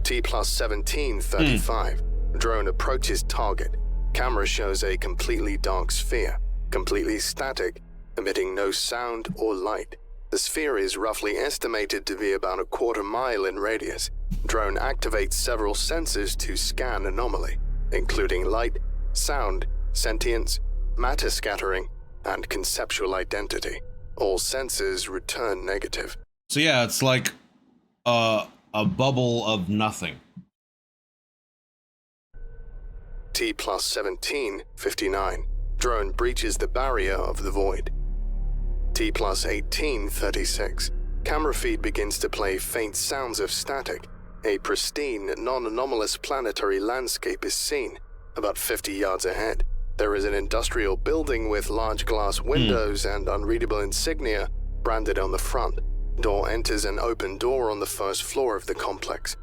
T+1735. Drone approaches target. Camera shows a completely dark sphere, completely static, emitting no sound or light. The sphere is roughly estimated to be about a quarter mile in radius. Drone activates several sensors to scan anomaly, including light, sound, sentience, matter scattering, and conceptual identity. All sensors return negative. So yeah, it's like a bubble of nothing. T+1759. Drone breaches the barrier of the void. T+1836. Camera feed begins to play faint sounds of static. A pristine, non-anomalous planetary landscape is seen. About 50 yards ahead, there is an industrial building with large glass windows and unreadable insignia branded on the front. Door enters an open door on the first floor of the complex.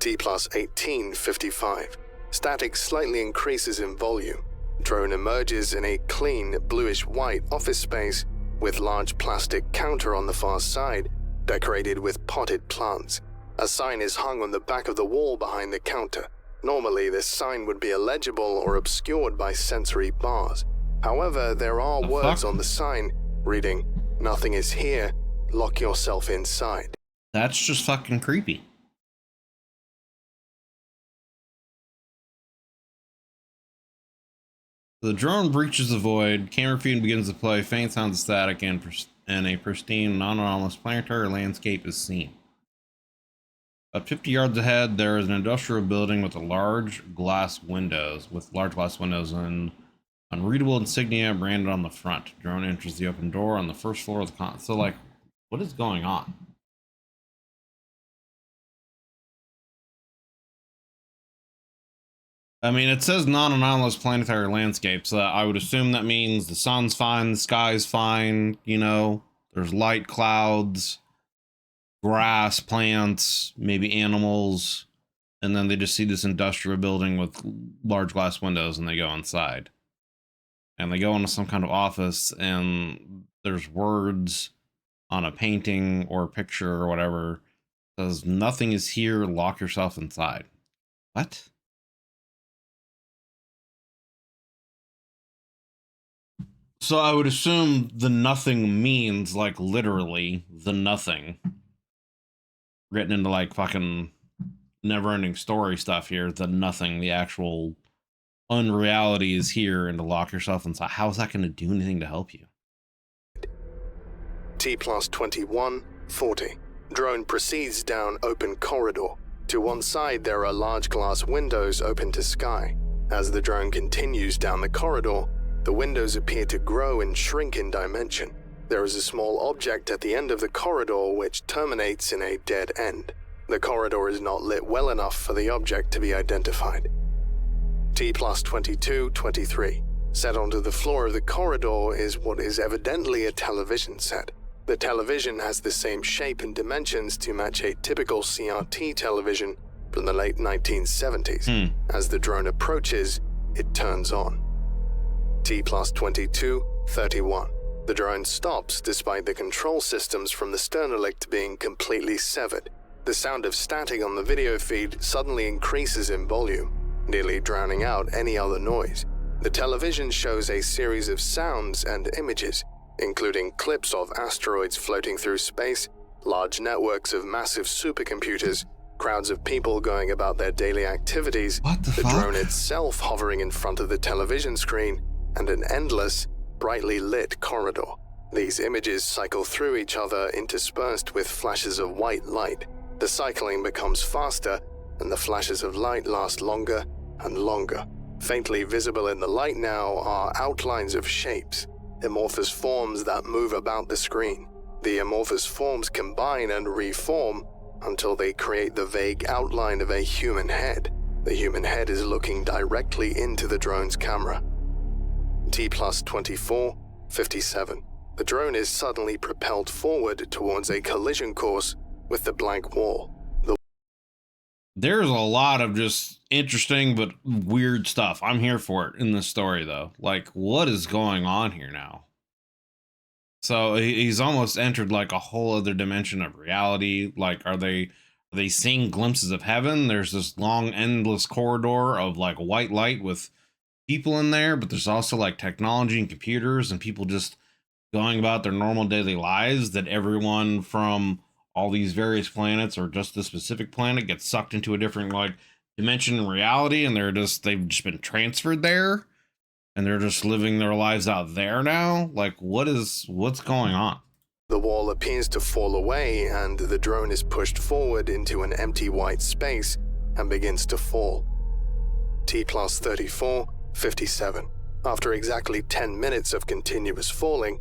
T+1855. Static slightly increases in volume. Drone emerges in a clean, bluish-white office space with large plastic counter on the far side, decorated with potted plants. A sign is hung on the back of the wall behind the counter. Normally, this sign would be illegible or obscured by sensory bars. However, there are words on the sign reading, "Nothing is here, lock yourself inside." That's just fucking creepy. The drone breaches the void, camera feed begins to play, faint sounds of static, and a pristine, non-anomalous planetary landscape is seen. About 50 yards ahead, there is an industrial building with large glass windows and unreadable insignia branded on the front. Drone enters the open door on the first floor of the So, like, what is going on? I mean, it says non-anomalous planetary landscape, so I would assume that means the sun's fine, the sky's fine, you know, there's light, clouds, grass, plants, maybe animals, and then they just see this industrial building with large glass windows and they go inside. and they go into some kind of office, and there's words on a painting or picture or whatever, says nothing is here, lock yourself inside. What? So I would assume the nothing means like literally the nothing. Written into like fucking never ending story stuff here. The nothing, the actual unreality is here, and to lock yourself inside. How is that going to do anything to help you? T+2140. Drone proceeds down open corridor. To one side, there are large glass windows open to sky. As the drone continues down the corridor, the windows appear to grow and shrink in dimension. There is a small object at the end of the corridor which terminates in a dead end. The corridor is not lit well enough for the object to be identified. T+2223. Set onto the floor of the corridor is what is evidently a television set. The television has the same shape and dimensions to match a typical CRT television from the late 1970s. As the drone approaches, it turns on. T+2231. The drone stops despite the control systems from the sternolicht being completely severed. The sound of static on the video feed suddenly increases in volume, nearly drowning out any other noise. The television shows a series of sounds and images, including clips of asteroids floating through space, large networks of massive supercomputers, crowds of people going about their daily activities, the drone itself hovering in front of the television screen, and an endless, brightly lit corridor. These images cycle through each other, interspersed with flashes of white light. The cycling becomes faster, and the flashes of light last longer and longer. Faintly visible in the light now are outlines of shapes, amorphous forms that move about the screen. The amorphous forms combine and reform until they create the vague outline of a human head. The human head is looking directly into the drone's camera. T+2457. The drone is suddenly propelled forward towards a collision course with the blank wall. There's a lot of just interesting but weird stuff. I'm here for it in this story, though. Like, what is going on here now? So he's almost entered like a whole other dimension of reality. Like, are they seeing glimpses of heaven? There's this long, endless corridor of like white light with people in there, but there's also like technology and computers and people just going about their normal daily lives, that everyone from all these various planets or just this specific planet gets sucked into a different like dimension in reality, and they've just been transferred there, and they're just living their lives out there now. Like, what's going on? The wall appears to fall away, and the drone is pushed forward into an empty white space and begins to fall. T+3457. After exactly 10 minutes of continuous falling,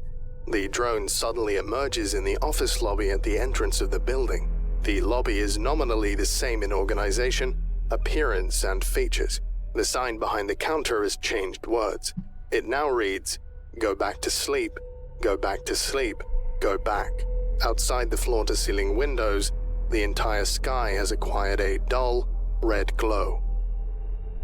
the drone suddenly emerges in the office lobby at the entrance of the building. The lobby is nominally the same in organization, appearance, and features. The sign behind the counter has changed words. It now reads, "Go back to sleep, go back to sleep, go back." Outside the floor-to-ceiling windows, the entire sky has acquired a dull, red glow.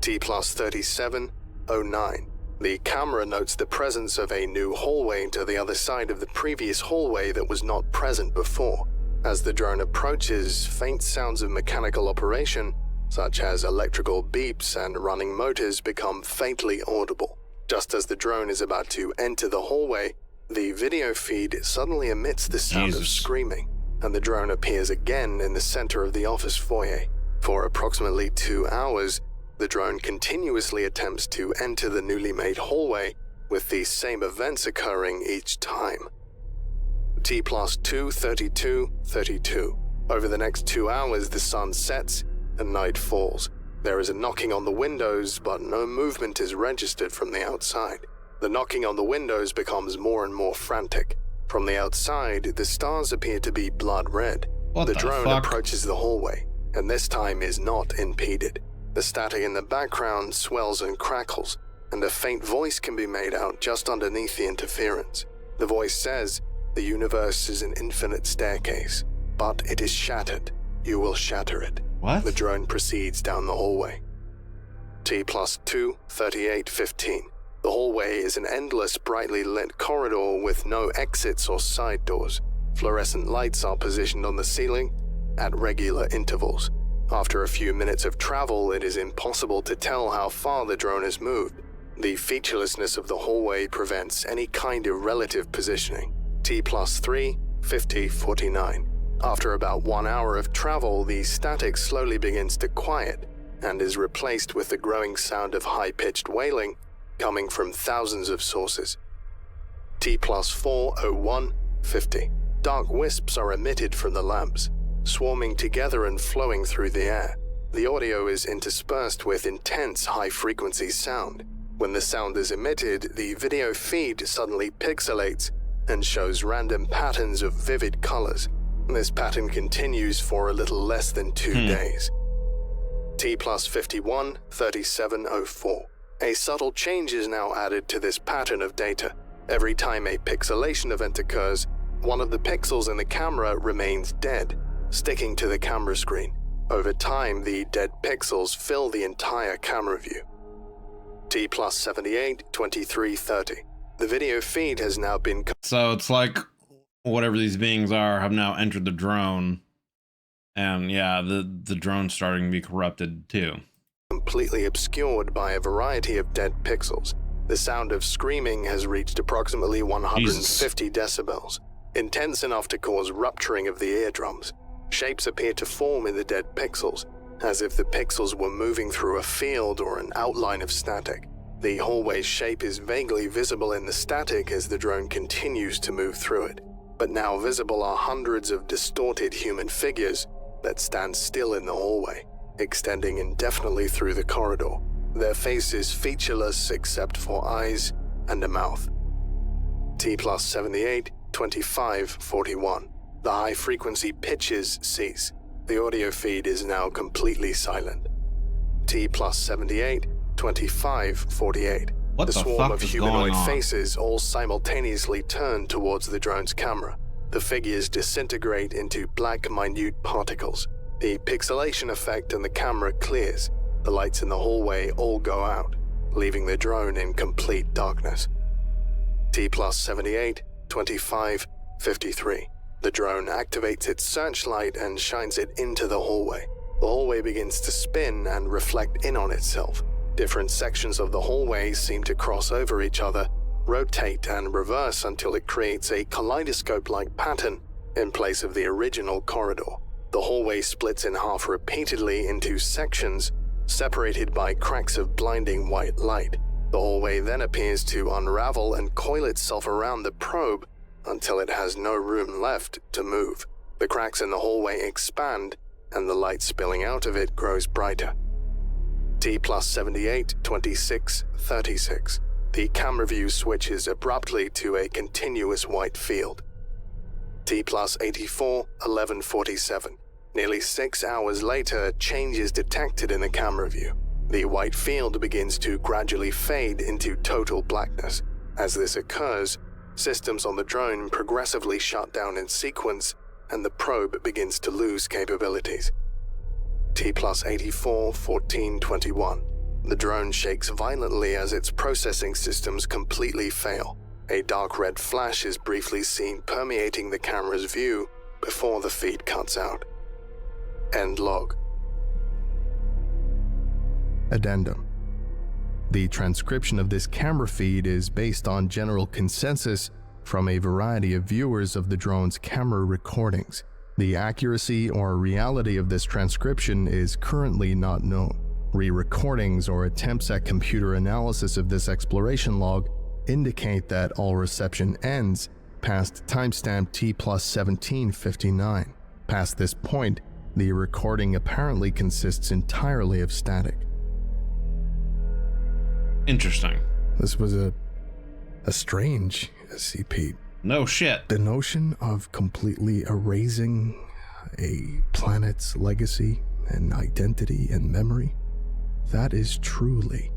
T+3709. The camera notes the presence of a new hallway to the other side of the previous hallway that was not present before. As the drone approaches, faint sounds of mechanical operation, such as electrical beeps and running motors, become faintly audible. Just as the drone is about to enter the hallway, the video feed suddenly emits the sound of screaming, and the drone appears again in the center of the office foyer. For approximately 2 hours, the drone continuously attempts to enter the newly made hallway, with the same events occurring each time. T+23232. Over the next 2 hours, the sun sets and night falls. There is a knocking on the windows, but no movement is registered from the outside. The knocking on the windows becomes more and more frantic. From the outside, the stars appear to be blood red. The drone approaches the hallway, and this time is not impeded. The static in the background swells and crackles, and a faint voice can be made out just underneath the interference. The voice says, "The universe is an infinite staircase, but it is shattered. You will shatter it." What? The drone proceeds down the hallway. T+23815. The hallway is an endless brightly lit corridor with no exits or side doors. Fluorescent lights are positioned on the ceiling at regular intervals. After a few minutes of travel, it is impossible to tell how far the drone has moved. The featurelessness of the hallway prevents any kind of relative positioning. T+3, 50, 49. After about 1 hour of travel, the static slowly begins to quiet and is replaced with the growing sound of high-pitched wailing coming from thousands of sources. T+4, 01, 50. Dark wisps are emitted from the lamps, swarming together and flowing through the air. The audio is interspersed with intense high-frequency sound. When the sound is emitted, the video feed suddenly pixelates and shows random patterns of vivid colors. This pattern continues for a little less than 2 days. T+51, 3704. A subtle change is now added to this pattern of data. Every time a pixelation event occurs, one of the pixels in the camera remains dead, sticking to the camera screen. Over time, the dead pixels fill the entire camera view. T+78, 2330. The video feed has now been... So it's like whatever these beings are have now entered the drone. And yeah, the drone's starting to be corrupted too. Completely obscured by a variety of dead pixels. The sound of screaming has reached approximately 150 decibels, intense enough to cause rupturing of the eardrums. Shapes appear to form in the dead pixels, as if the pixels were moving through a field or an outline of static. The hallway's shape is vaguely visible in the static as the drone continues to move through it, but now visible are hundreds of distorted human figures that stand still in the hallway, extending indefinitely through the corridor. Their faces featureless except for eyes and a mouth. T+78, 2541. The high-frequency pitches cease. The audio feed is now completely silent. T+78, 2548. What the swarm fuck of is humanoid going on? faces all simultaneously turn towards the drone's camera. The figures disintegrate into black, minute particles. The pixelation effect and the camera clears. The lights in the hallway all go out, leaving the drone in complete darkness. T+78, 2553. The drone activates its searchlight and shines it into the hallway. The hallway begins to spin and reflect in on itself. Different sections of the hallway seem to cross over each other, rotate and reverse until it creates a kaleidoscope-like pattern in place of the original corridor. The hallway splits in half repeatedly into sections, separated by cracks of blinding white light. The hallway then appears to unravel and coil itself around the probe until it has no room left to move. The cracks in the hallway expand, and the light spilling out of it grows brighter. T+78, 2636. The camera view switches abruptly to a continuous white field. T+84, 1147. Nearly 6 hours later, change is detected in the camera view. The white field begins to gradually fade into total blackness. As this occurs, systems on the drone progressively shut down in sequence, and the probe begins to lose capabilities. T+84, 1421. The drone shakes violently as its processing systems completely fail. A dark red flash is briefly seen permeating the camera's view before the feed cuts out. End log. Addendum. The transcription of this camera feed is based on general consensus from a variety of viewers of the drone's camera recordings. The accuracy or reality of this transcription is currently not known. Re-recordings or attempts at computer analysis of this exploration log indicate that all reception ends past timestamp T+1759. Past this point, the recording apparently consists entirely of static. Interesting. This was a strange SCP. No shit. The notion of completely erasing a planet's legacy and identity and memory, that is truly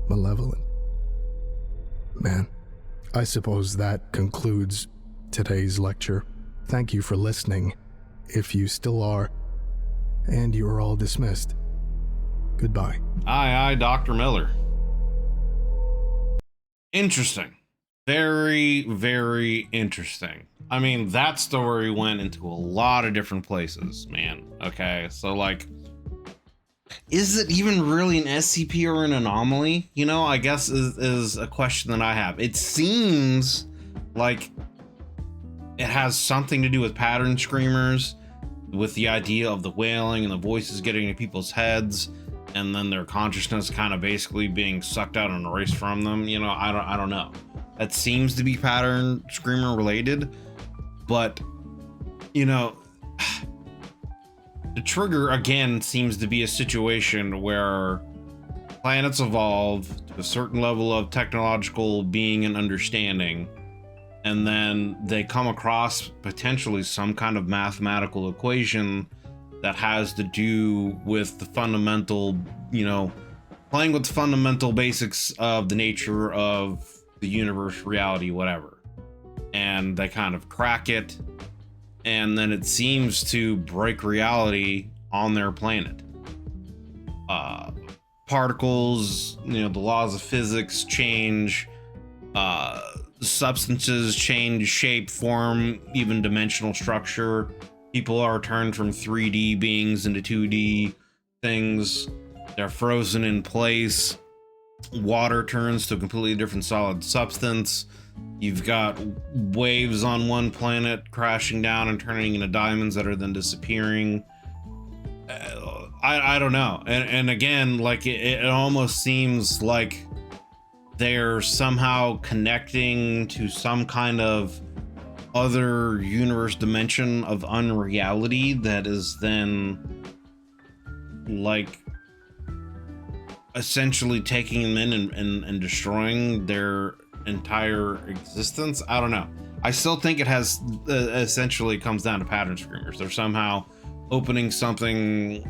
malevolent. Man, I suppose that concludes today's lecture. Thank you for listening, if you still are, and you are all dismissed. Goodbye. Aye, Dr. Miller. Interesting. Very, very interesting. I mean, that story went into a lot of different places, man. Okay, so like, is it even really an SCP or an anomaly? You know, I guess is a question that I have. It seems like it has something to do with pattern screamers, with the idea of the wailing and the voices getting into people's heads, and then their consciousness kind of basically being sucked out and erased from them. You know, I don't know. That seems to be pattern screamer related, but you know, the trigger again seems to be a situation where planets evolve to a certain level of technological being and understanding, and then they come across potentially some kind of mathematical equation that has to do with the fundamental, you know, playing with the fundamental basics of the nature of the universe, reality, whatever. And they kind of crack it, and then it seems to break reality on their planet. Particles, you know, the laws of physics change, substances change shape, form, even dimensional structure. People are turned from 3D beings into 2D things. They're frozen in place. Water turns to a completely different solid substance. You've got waves on one planet crashing down and turning into diamonds that are then disappearing. I don't know. And again, like it almost seems like they're somehow connecting to some kind of other universe dimension of unreality that is then like essentially taking them in and destroying their entire existence. I don't know. I still think it has essentially comes down to pattern screamers. They're somehow opening something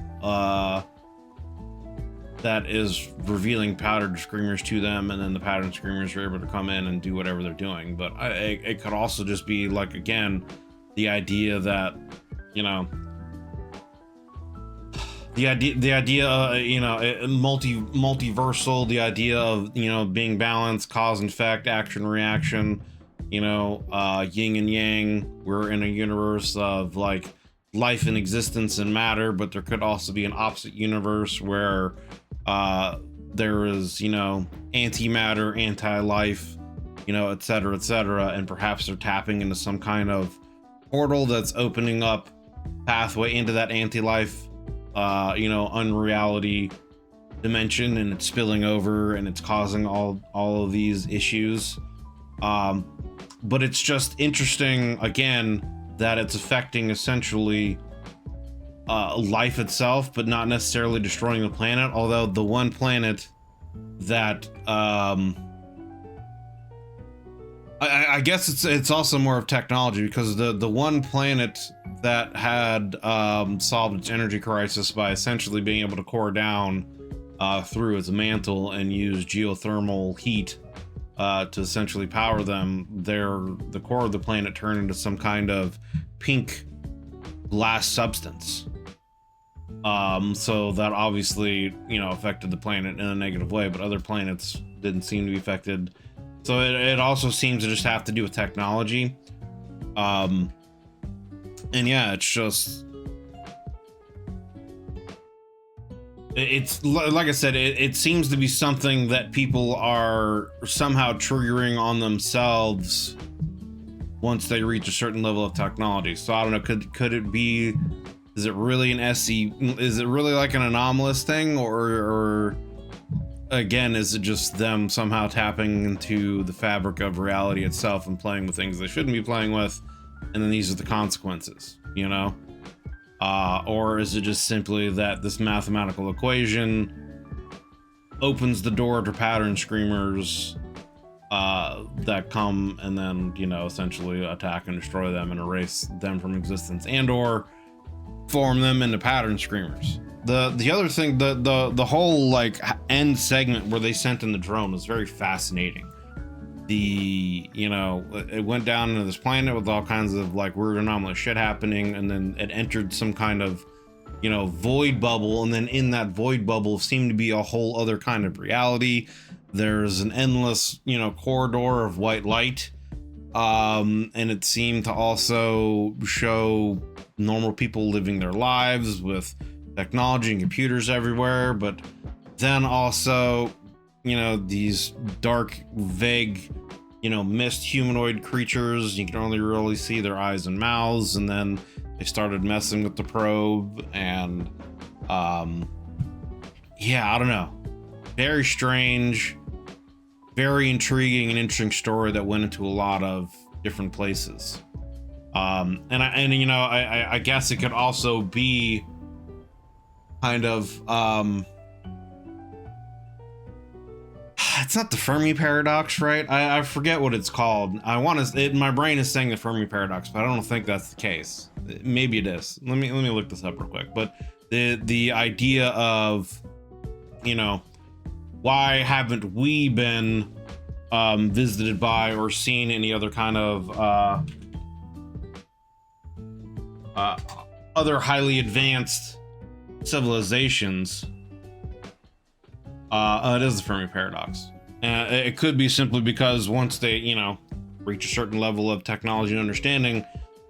that is revealing pattern screamers to them, and then the pattern screamers are able to come in and do whatever they're doing. But it could also just be like, again, the idea that, you know, the idea, you know, multiversal, the idea of, you know, being balanced, cause and effect, action, reaction, you know, yin and yang. We're in a universe of like life and existence and matter, but there could also be an opposite universe where there is, you know, antimatter, anti-life, you know, et cetera, and perhaps they're tapping into some kind of portal that's opening up pathway into that anti-life, you know, unreality dimension, and it's spilling over and it's causing all of these issues. But it's just interesting, again, that it's affecting essentially life itself, but not necessarily destroying the planet. Although the one planet that I guess it's also more of technology, because the one planet that had solved its energy crisis by essentially being able to core down through its mantle and use geothermal heat to essentially power them, the core of the planet turned into some kind of pink glass substance. So that obviously, you know, affected the planet in a negative way, but other planets didn't seem to be affected. So it also seems to just have to do with technology. And yeah, it's just, it's like I said, it seems to be something that people are somehow triggering on themselves once they reach a certain level of technology. So I don't know, could it be, is it really an SC, is it really like an anomalous thing, or again, is it just them somehow tapping into the fabric of reality itself and playing with things they shouldn't be playing with, and then these are the consequences, you know? Or is it just simply that this mathematical equation opens the door to pattern screamers that come and then, you know, essentially attack and destroy them and erase them from existence, and or form them into pattern screamers. The other thing, the whole like end segment where they sent in the drone was very fascinating. You know, it went down into this planet with all kinds of like weird anomalous shit happening, and then it entered some kind of, you know, void bubble, and then in that void bubble seemed to be a whole other kind of reality there's an endless, you know, corridor of white light. And it seemed to also show normal people living their lives with technology and computers everywhere, but then also, you know, these dark, vague, you know, mist humanoid creatures. You can only really see their eyes and mouths, and then they started messing with the probe, and yeah, I don't know. Very strange, very intriguing and interesting story that went into a lot of different places. And you know, I guess it could also be kind of it's not the Fermi paradox, right? I forget what it's called. My brain is saying the Fermi paradox, but I don't think that's the case. Maybe it is. Let me look this up real quick. But the idea of, you know, why haven't we been visited by or seen any other kind of other highly advanced civilizations? It is the Fermi paradox. It could be simply because once they, you know, reach a certain level of technology and understanding,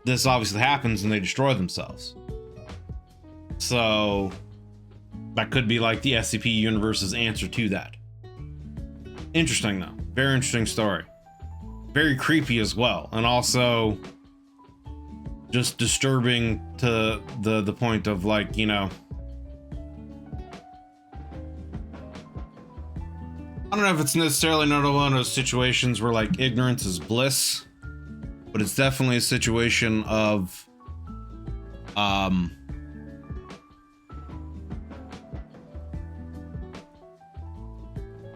this obviously happens and they destroy themselves. So that could be like the SCP universe's answer to that. Interesting though. Very interesting story. Very creepy as well. And also just disturbing to the point of, like, you know, I don't know if it's necessarily another one of those situations where, like, ignorance is bliss, but it's definitely a situation of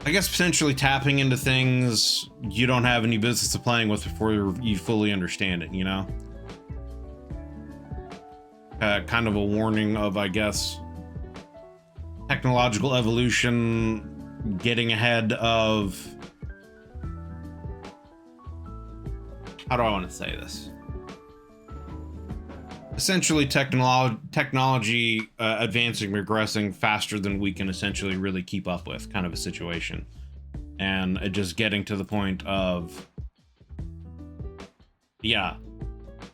I guess potentially tapping into things you don't have any business of playing with before you fully understand it, you know? Kind of a warning of, I guess, technological evolution getting ahead of, how do I want to say this? Essentially technology advancing, regressing faster than we can essentially really keep up with, kind of a situation. And it just getting to the point of, yeah,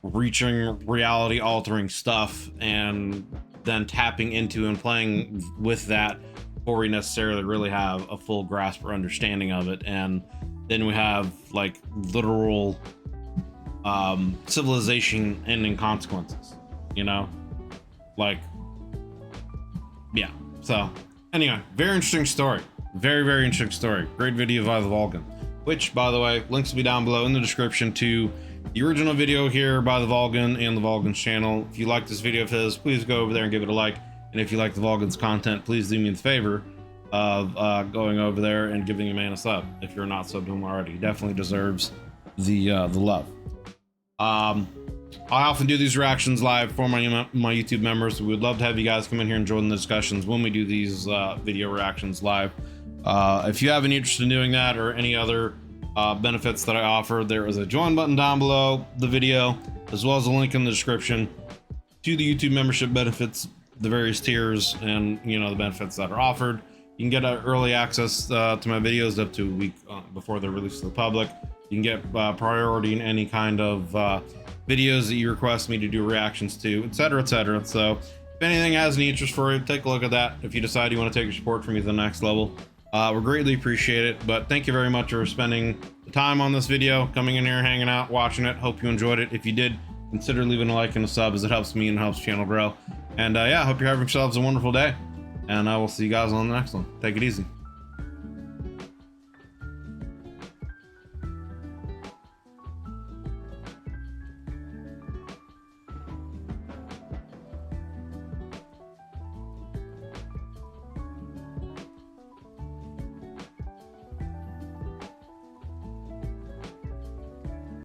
reaching reality altering stuff and then tapping into and playing with that before we necessarily really have a full grasp or understanding of it. And then we have, like, literal civilization ending consequences, you know? Like, yeah. So anyway, very interesting story. Very, very interesting story. Great video by the Vulcan, which, by the way, links will be down below in the description to the original video here by the Vulcan and the Vulcan's channel. If you like this video of his, please go over there and give it a like. And if you like the Vulcan's content, please do me the favor of going over there and giving a man a sub. If you're not subbed to him already, he definitely deserves the love. I often do these reactions live for my YouTube members, so we would love to have you guys come in here and join the discussions when we do these video reactions live. If you have any interest in doing that or any other benefits that I offer, there is a join button down below the video, as well as a link in the description to the YouTube membership benefits, the various tiers, and, you know, the benefits that are offered. You can get early access to my videos up to a week before they're released to the public. You can get priority in any kind of videos that you request me to do reactions to, etc., etc. So if anything has any interest for you, take a look at that. If you decide you want to take your support from me to the next level, we greatly appreciate it. But thank you very much for spending the time on this video, coming in here, hanging out, watching it. Hope you enjoyed it. If you did, consider leaving a like and a sub, as it helps me and helps the channel grow. And yeah, hope you're having yourselves a wonderful day, and I will see you guys on the next one. Take it easy.